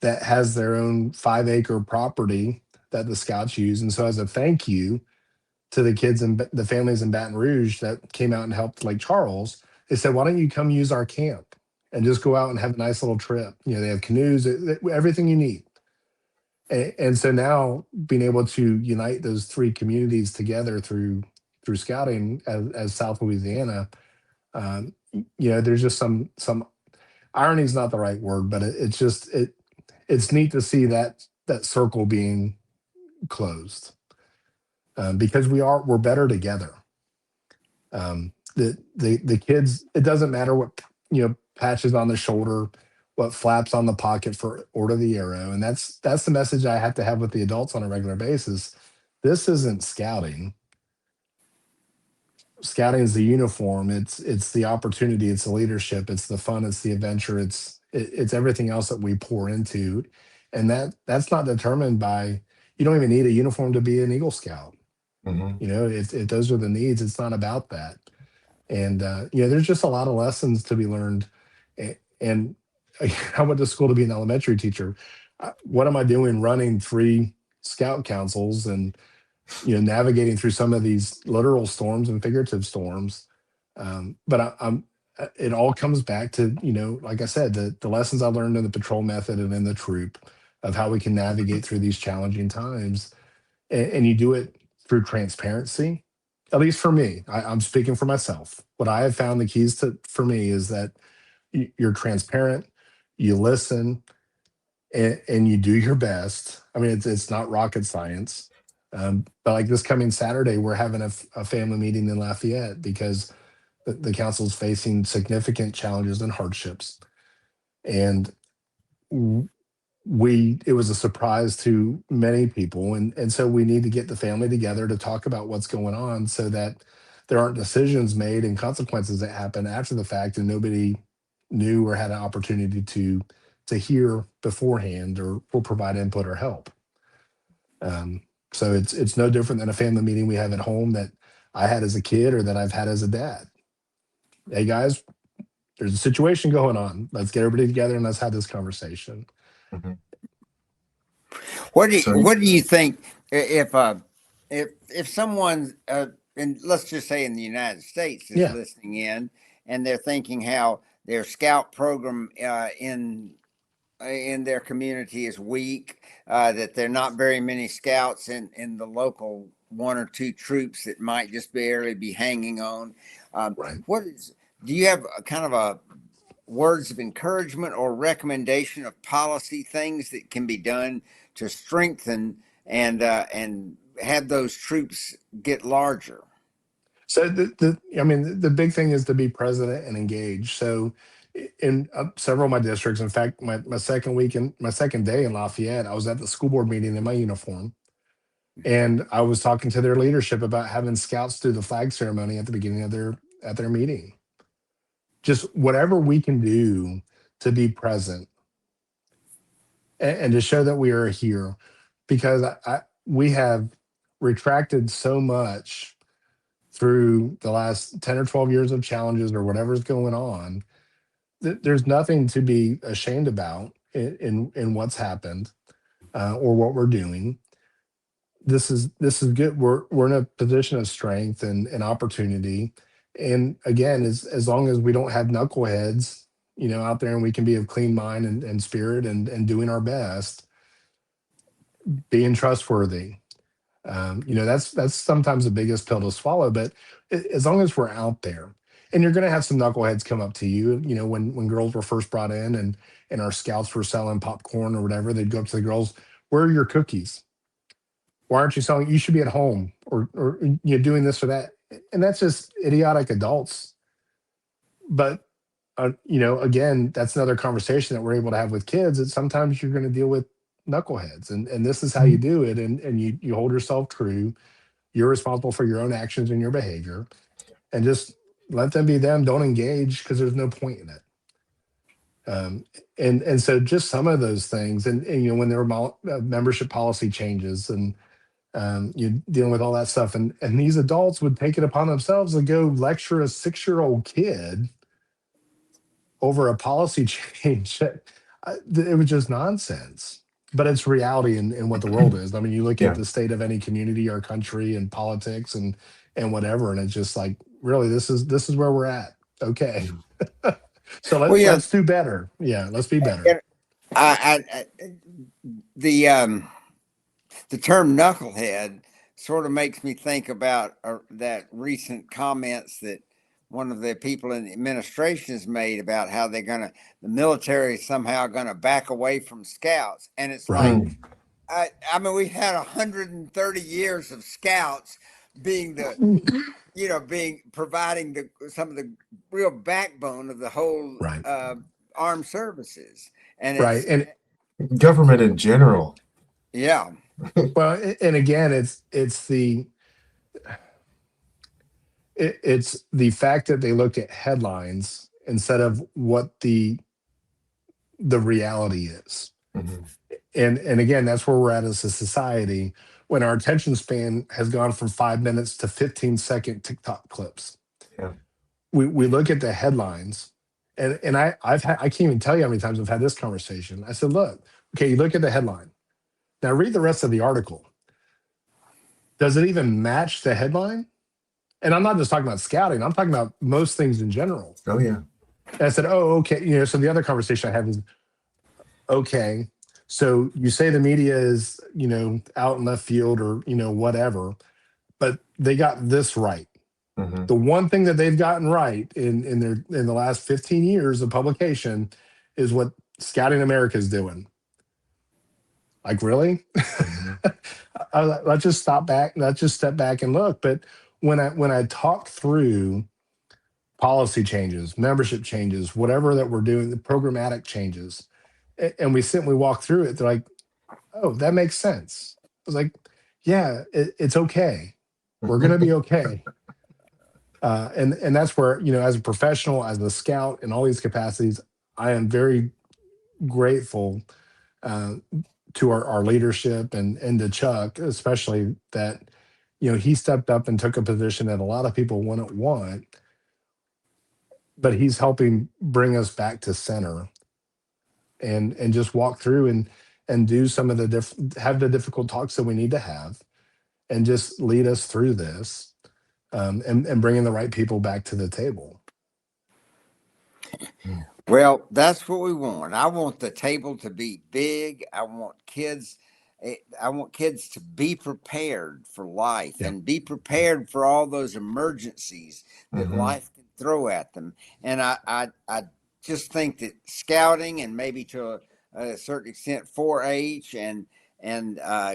that has their own 5-acre property that the scouts use. And so, as a thank you to the kids and the families in Baton Rouge that came out and helped Lake Charles, they said, "Why don't you come use our camp and just go out and have a nice little trip?" They have canoes, everything you need. And so now, being able to unite those 3 communities together through scouting as South Louisiana, there's just some irony is not the right word, but it's neat to see that circle being closed, because we're better together. The kids, it doesn't matter what patches on the shoulder, what flaps on the pocket for order the arrow, and that's the message I have to have with the adults on a regular basis. This isn't scouting. Scouting is the uniform. It's the opportunity. It's the leadership. It's the fun. It's the adventure. It's everything else that we pour into, and that's not determined by. You don't even need a uniform to be an Eagle Scout. Mhm. If those are the needs, it's not about that. And there's just a lot of lessons to be learned. And I went to school to be an elementary teacher. What am I doing running 3 scout councils and navigating through some of these literal storms and figurative storms? But I'm it all comes back to, like I said, the lessons I learned in the patrol method and in the troop of how we can navigate through these challenging times. And you do it through transparency. At least for me, I'm speaking for myself. What I have found the keys to for me is that you're transparent, you listen, and you do your best. I mean, it's not rocket science. But like this coming Saturday, we're having a family meeting in Lafayette because the council's facing significant challenges and hardships. And it was a surprise to many people. And so we need to get the family together to talk about what's going on so that there aren't decisions made and consequences that happen after the fact and nobody knew or had an opportunity to hear beforehand or provide input or help. So it's no different than a family meeting we have at home that I had as a kid or that I've had as a dad. Hey guys, there's a situation going on. Let's get everybody together and let's have this conversation. Mm-hmm. What do you think if someone and let's just say in the United States is listening in and they're thinking how their scout program in their community is weak, that there are not very many scouts in the local one or two troops that might just barely be hanging on. Right. Do you have a kind of a words of encouragement or recommendation of policy things that can be done to strengthen and have those troops get larger? So the big thing is to be present and engaged. So in several of my districts, in fact, my second day in Lafayette, I was at the school board meeting in my uniform, and I was talking to their leadership about having scouts do the flag ceremony at the beginning of their meeting. Just whatever we can do to be present and to show that we are here, because we have retracted so much through the last 10 or 12 years of challenges or whatever's going on. There's nothing to be ashamed about in what's happened or what we're doing. This is good. We're in a position of strength and opportunity. And again, as long as we don't have knuckleheads, out there, and we can be of clean mind and spirit and doing our best, being trustworthy. That's sometimes the biggest pill to swallow. But as long as we're out there, and you're going to have some knuckleheads come up to you. When girls were first brought in and our scouts were selling popcorn or whatever, they'd go up to the girls, "Where are your cookies? Why aren't you selling? You should be at home or you're doing this or that." And that's just idiotic adults. But again, that's another conversation that we're able to have with kids. That sometimes you're going to deal with knuckleheads, and this is how you do it. And you hold yourself true. You're responsible for your own actions and your behavior, and just let them be them. Don't engage because there's no point in it. And so just some of those things, and when there were membership policy changes and you're dealing with all that stuff, and these adults would take it upon themselves to go lecture a 6-year-old kid over a policy change. It was just nonsense. But it's reality in what the world is. I mean, you look at the state of any community or country and politics and whatever, and it's just like, really, this is where we're at. Okay. So let's do better. Yeah, let's be better. The term knucklehead sort of makes me think about that recent comments that one of the people in the administration has made about how the military is somehow going to back away from scouts. And it's like, I mean, we've had 130 years of scouts being providing some of the real backbone of the whole armed services. And it's, and government in general. Yeah. Well, and again, it's the fact that they looked at headlines instead of what the reality is. Mm-hmm. And again, that's where we're at as a society when our attention span has gone from 5 minutes to 15-second TikTok clips. Yeah. We look at the headlines, and I can't even tell you how many times I've had this conversation. I said, look, okay, you look at the headline. Now read the rest of the article. Does it even match the headline? And I'm not just talking about scouting. I'm talking about most things in general. Oh, yeah. And I said, oh, okay. So the other conversation I have is, okay, so you say the media is, out in left field or, whatever, but they got this right. Mm-hmm. The one thing that they've gotten right in the last 15 years of publication is what Scouting America is doing. Like, really? Let's just stop back. Let's just step back and look. But when I talk through policy changes, membership changes, whatever that we're doing, the programmatic changes, and we sit and we walk through it, they're like, oh, that makes sense. I was like, yeah, it's okay. We're going to be okay. And that's where, as a professional, as a scout in all these capacities, I am very grateful uh, to our leadership and to Chuck, especially that, he stepped up and took a position that a lot of people wouldn't want, but he's helping bring us back to center and just walk through and do some of have the difficult talks that we need to have and just lead us through this, and bringing the right people back to the table. Well, that's what we want. I want the table to be big. I want kids to be prepared for life and be prepared for all those emergencies that life can throw at them. And I just think that scouting and maybe to a certain extent 4-H and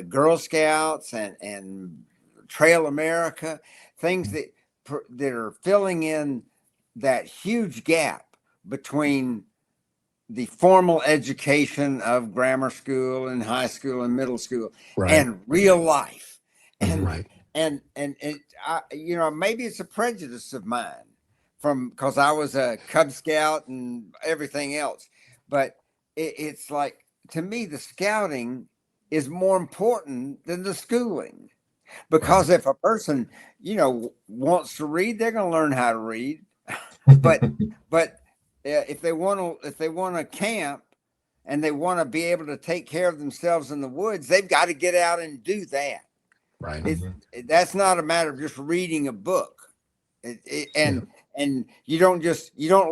Girl Scouts and Trail America, things that are filling in that huge gap between the formal education of grammar school and high school and middle school and real life. And maybe it's a prejudice of mine because I was a Cub Scout and everything else, but it's like, to me, the scouting is more important than the schooling, because if a person wants to read, they're going to learn how to read. but if they want to camp and they want to be able to take care of themselves in the woods, they've got to get out and do that. Right. That's not a matter of just reading a book. And you don't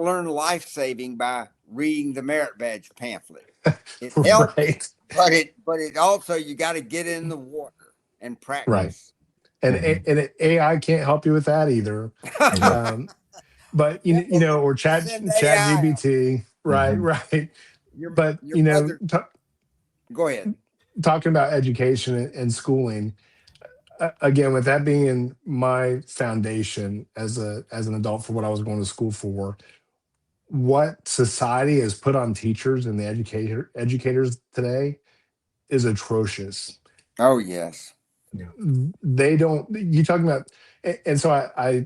learn life saving by reading the merit badge pamphlet. It helps, but it also, you got to get in the water and practice. Right. And AI can't help you with that either. But or chat GPT, right. But go ahead. Talking about education and schooling, again, with that being my foundation as an adult for what I was going to school for, what society has put on teachers and the educators today is atrocious. Oh yes. They don't. You talking about, and so I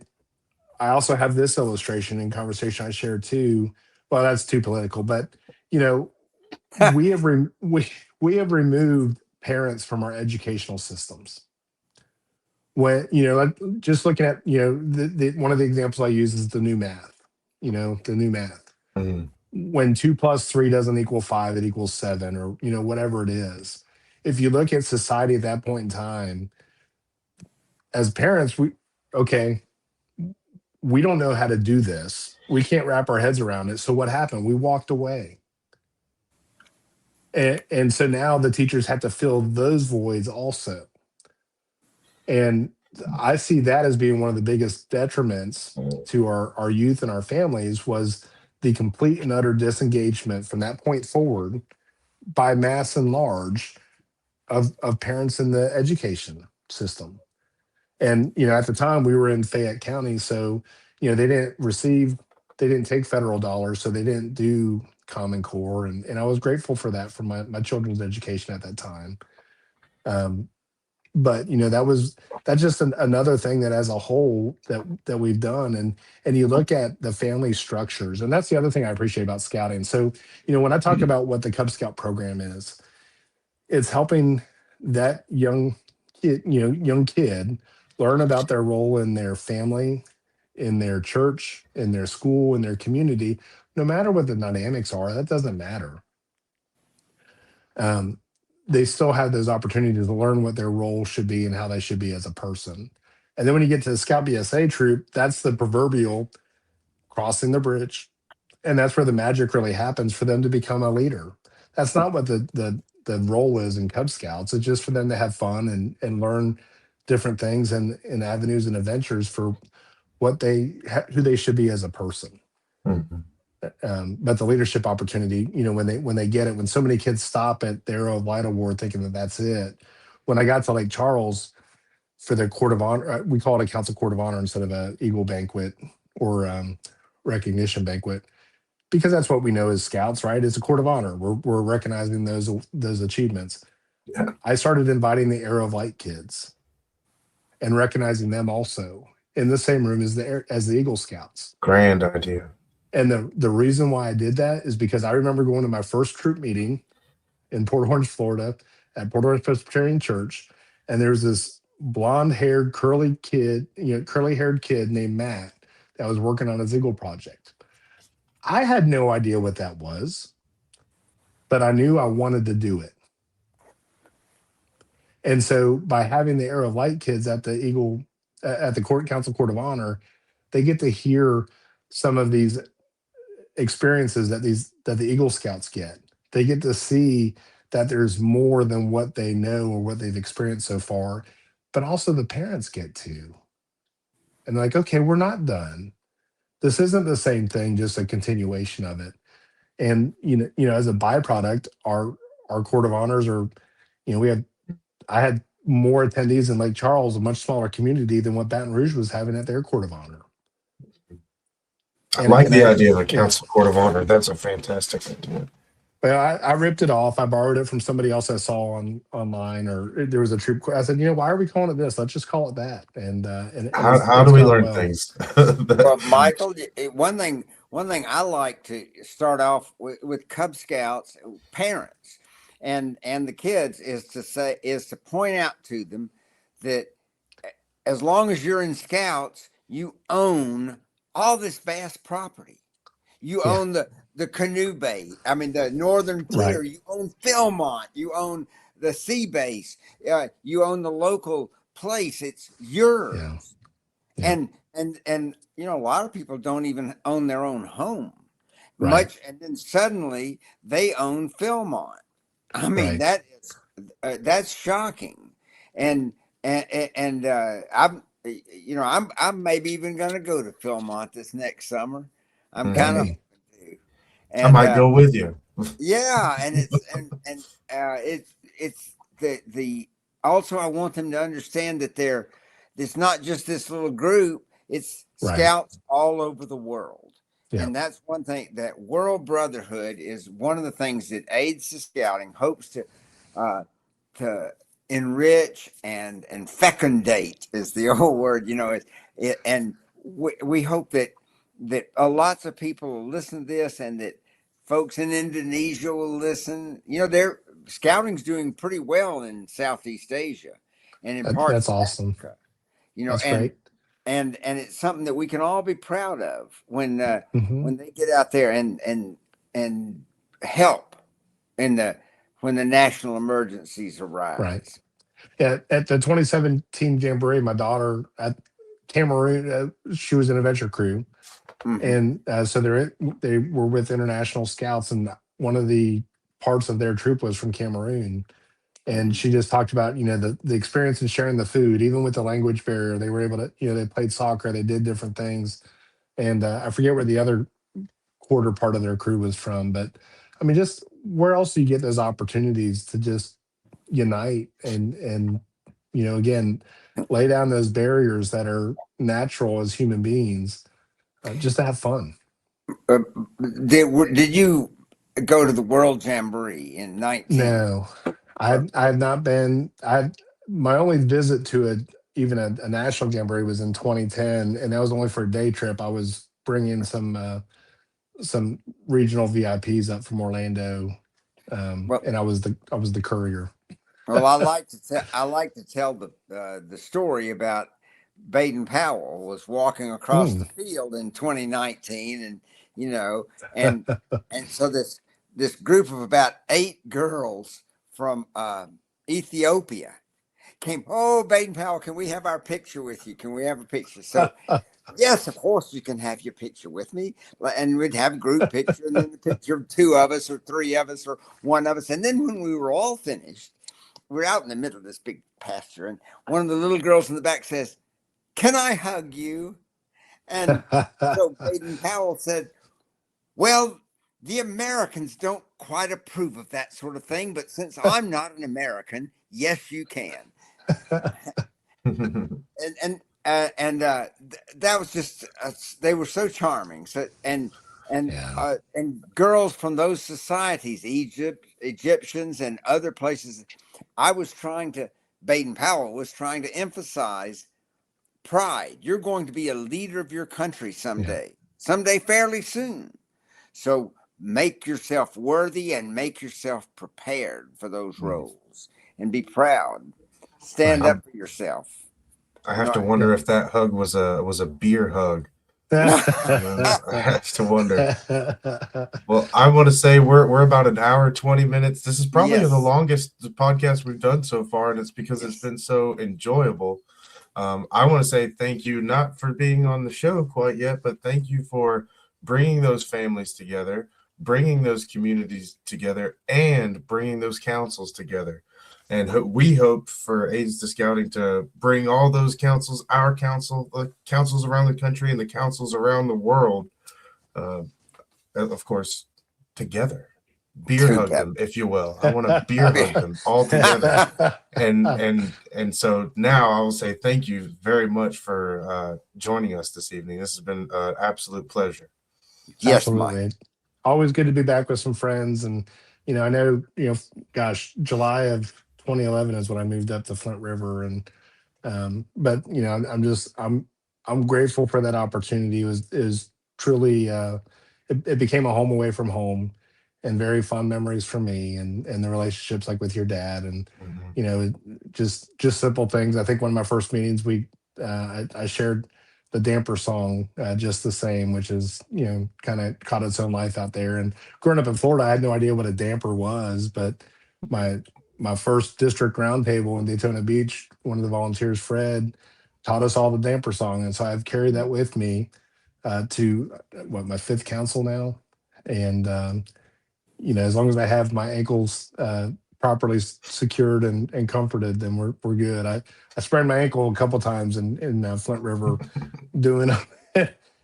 also have this illustration in conversation I share too. Well, that's too political, but we have removed parents from our educational systems. When just looking at one of the examples I use is the new math. The new math. When 2 + 3 doesn't equal 5, it equals 7, or whatever it is. If you look at society at that point in time, as parents, we don't know how to do this. We can't wrap our heads around it. So what happened? We walked away. And so now the teachers have to fill those voids also. And I see that as being one of the biggest detriments to our youth and our families, was the complete and utter disengagement from that point forward by mass and large of parents in the education system. And, at the time we were in Fayette County, so, they didn't take federal dollars, so they didn't do Common Core. And I was grateful for that for my children's education at that time. But, that's just another thing that as a whole that we've done. And you look at the family structures, and that's the other thing I appreciate about scouting. So, when I talk about what the Cub Scout program is, it's helping that young kid learn about their role in their family, in their church, in their school, in their community. No matter what the dynamics are, that doesn't matter. They still have those opportunities to learn what their role should be and how they should be as a person. And then when you get to the Scout BSA troop, that's the proverbial crossing the bridge. And that's where the magic really happens for them to become a leader. That's not what the role is in Cub Scouts. It's just for them to have fun and learn different things and avenues and adventures for who they should be as a person. But the leadership opportunity, when they get it, when so many kids stop at the Arrow of Light Award thinking that that's it. When I got to Lake Charles for their court of honor, we call it a council court of honor instead of a Eagle banquet or recognition banquet, because that's what we know as scouts, right? It's a court of honor. We're recognizing those achievements. Yeah. I started inviting the Arrow of Light kids and recognizing them also in the same room as the Eagle Scouts. Grand idea. And the reason why I did that is because I remember going to my first troop meeting in Port Orange, Florida, at Port Orange Presbyterian Church, and there's this blonde-haired, curly-haired kid named Matt that was working on his Eagle project. I had no idea what that was, but I knew I wanted to do it. And so by having the Arrow of Light kids at the Council Court of Honor, they get to hear some of these experiences that the Eagle Scouts get. They get to see that there's more than what they know or what they've experienced so far, but also the parents get to. And they're like, okay, we're not done. This isn't the same thing, just a continuation of it. And as a byproduct, our court of honors are, I had more attendees in Lake Charles, a much smaller community, than what Baton Rouge was having at their court of honor. I like the idea of a council court of honor. That's a fantastic idea. Well, I ripped it off. I borrowed it from somebody else I saw online, or there was a troop. I said, why are we calling it this? Let's just call it that. And how do we learn things? Well, Michael, one thing I like to start off with Cub Scouts parents and the kids is to point out to them that as long as you're in Scouts, you own all this vast property. You own the canoe bay. I mean, the Northern Tier. Right. You own Philmont. You own the sea base. You own the local place. It's yours. Yeah. And a lot of people don't even own their own home. Right. And then suddenly they own Philmont. I mean, that's shocking. And I'm maybe even going to go to Philmont this next summer. I'm kind of. I might go with you. Yeah, and it's the also I want them to understand that it's not just this little group. It's Scouts all over the world, and that's one thing. That world brotherhood is one of the things that Aide to Scouting hopes to enrich and fecundate is the old word. And we hope that lots of people will listen to this, and that folks in Indonesia will listen. Their scouting's doing pretty well in Southeast Asia, and in parts that's awesome. Africa, that's great. And it's something that we can all be proud of when they get out there and help when the national emergencies arise. Right. Yeah. At the 2017 Jamboree, my daughter at Cameroon, she was in a venture crew. Mm-hmm. And so they were with International Scouts, and one of the parts of their troop was from Cameroon. And she just talked about, the experience in sharing the food, even with the language barrier. They were able to, they played soccer, they did different things. And I forget where the other quarter part of their crew was from, but I mean, just where else do you get those opportunities to just unite and again, lay down those barriers that are natural as human beings, just to have fun. Did you go to the World Jamboree in 19? No, I have not been. My only visit to even a national jamboree was in 2010, and that was only for a day trip. I was bringing some regional VIPs up from Orlando, and I was the courier. Well, I like to tell the story about Baden Powell was walking across the field in 2019, and so this group of about 8 girls from Ethiopia came. Oh, Baden Powell, can we have our picture with you? Can we have a picture? So, yes, of course you can have your picture with me, and we'd have a group picture, and then the picture of 2 of us, or 3 of us, or 1 of us, and then when we were all finished, we're out in the middle of this big pasture, and one of the little girls in the back says, "Can I hug you?" And so Baden Powell said, Well, the Americans don't quite approve of that sort of thing, but since I'm not an American, yes, you can. That was just they were so charming. So Yeah. and girls from those societies, Egyptians, and other places. I was trying to Baden Powell was trying to emphasize pride. You're going to be a leader of your country Yeah. someday fairly soon. So make yourself worthy and make yourself prepared for those roles and be proud. Stand Right. up for yourself. I You have know, to wonder if that hug was a beer hug. I have to wonder. Well, I want to say we're about an hour, 20 minutes. This is probably the yes. longest podcast we've done so far, and it's because it's been so enjoyable. I want to say thank you, not for being on the show quite yet, but thank you for bringing those families together, bringing those communities together, and bringing those councils together. And we hope for Aids to Scouting to bring all those councils, our council, the councils around the country, and the councils around the world, of course, together. Beer hug them, if you will. I want to beer hug them all together. And so now I will say thank you very much for joining us this evening. This has been an absolute pleasure. Yes, Mike. Absolutely. Always good to be back with some friends. And, I know, gosh, July of 2011 is when I moved up the Flint River. And, but, I'm grateful for that opportunity. Is truly, it became a home away from home, and very fond memories for me, and the relationships like with your dad, and, just simple things. I think one of my first meetings, I shared the damper song, just the same, which is, kind of caught its own life out there. And growing up in Florida, I had no idea what a damper was, but my my first district roundtable in Daytona Beach, one of the volunteers, Fred, taught us all the damper song, and so I've carried that with me, to what, my fifth council now. And as long as I have my ankles, properly secured and comforted, then we're good. I sprained my ankle a couple times in Flint River doing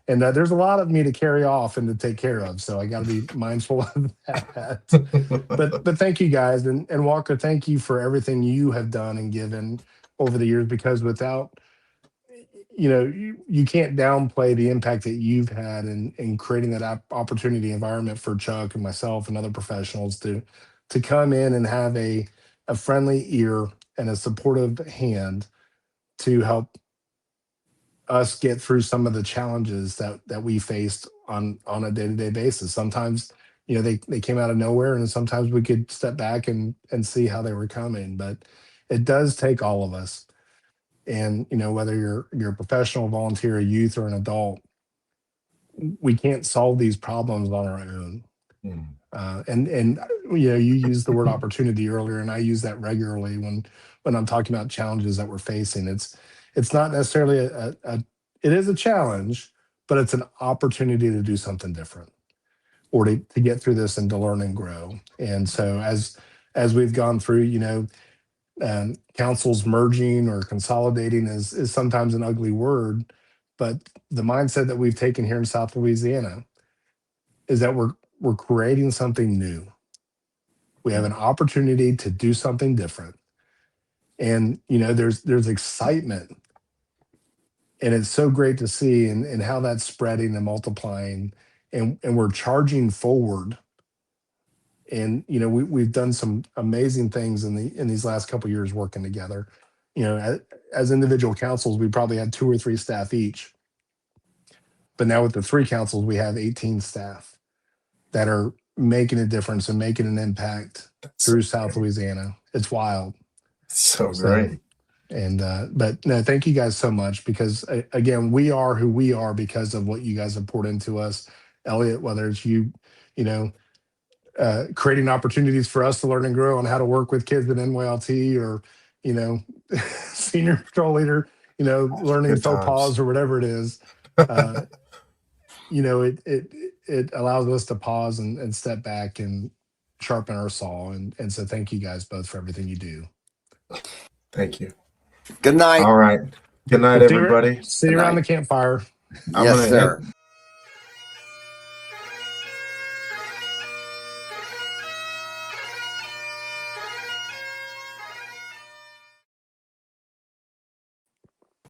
and there's a lot of me to carry off and to take care of, so I got to be mindful of that. But thank you guys, and Walker, thank you for everything you have done and given over the years, because without, you can't downplay the impact that you've had in creating that opportunity environment for Chuck and myself and other professionals to come in and have a friendly ear and a supportive hand to help us get through some of the challenges that we faced on a day-to-day basis. Sometimes, they came out of nowhere, and sometimes we could step back and see how they were coming. But it does take all of us. And, whether you're a professional, volunteer, a youth, or an adult, we can't solve these problems on our own. And you used the word opportunity earlier, and I use that regularly when I'm talking about challenges that we're facing. It's not necessarily it is a challenge, but it's an opportunity to do something different, or to get through this and to learn and grow. And so as we've gone through, councils merging or consolidating is sometimes an ugly word, but the mindset that we've taken here in South Louisiana is that we're creating something new. We have an opportunity to do something different, and there's excitement, and it's so great to see, and how that's spreading and multiplying, and we're charging forward. And we've done some amazing things in these last couple of years working together. As individual councils, we probably had 2 or 3 staff each, but now with the 3 councils, we have 18 staff that are making a difference and making an impact through South Louisiana. It's wild. So great. And but no, thank you guys so much, because again, we are who we are because of what you guys have poured into us. Elliott, whether it's you know creating opportunities for us to learn and grow on how to work with kids at NYLT, or senior patrol leader, learning Good faux times. pas or whatever it is. It allows us to pause and step back and sharpen our saw. And so thank you guys both for everything you do. Thank you. Good night. All right. Good night, everybody. See you around the campfire. Yes, sir.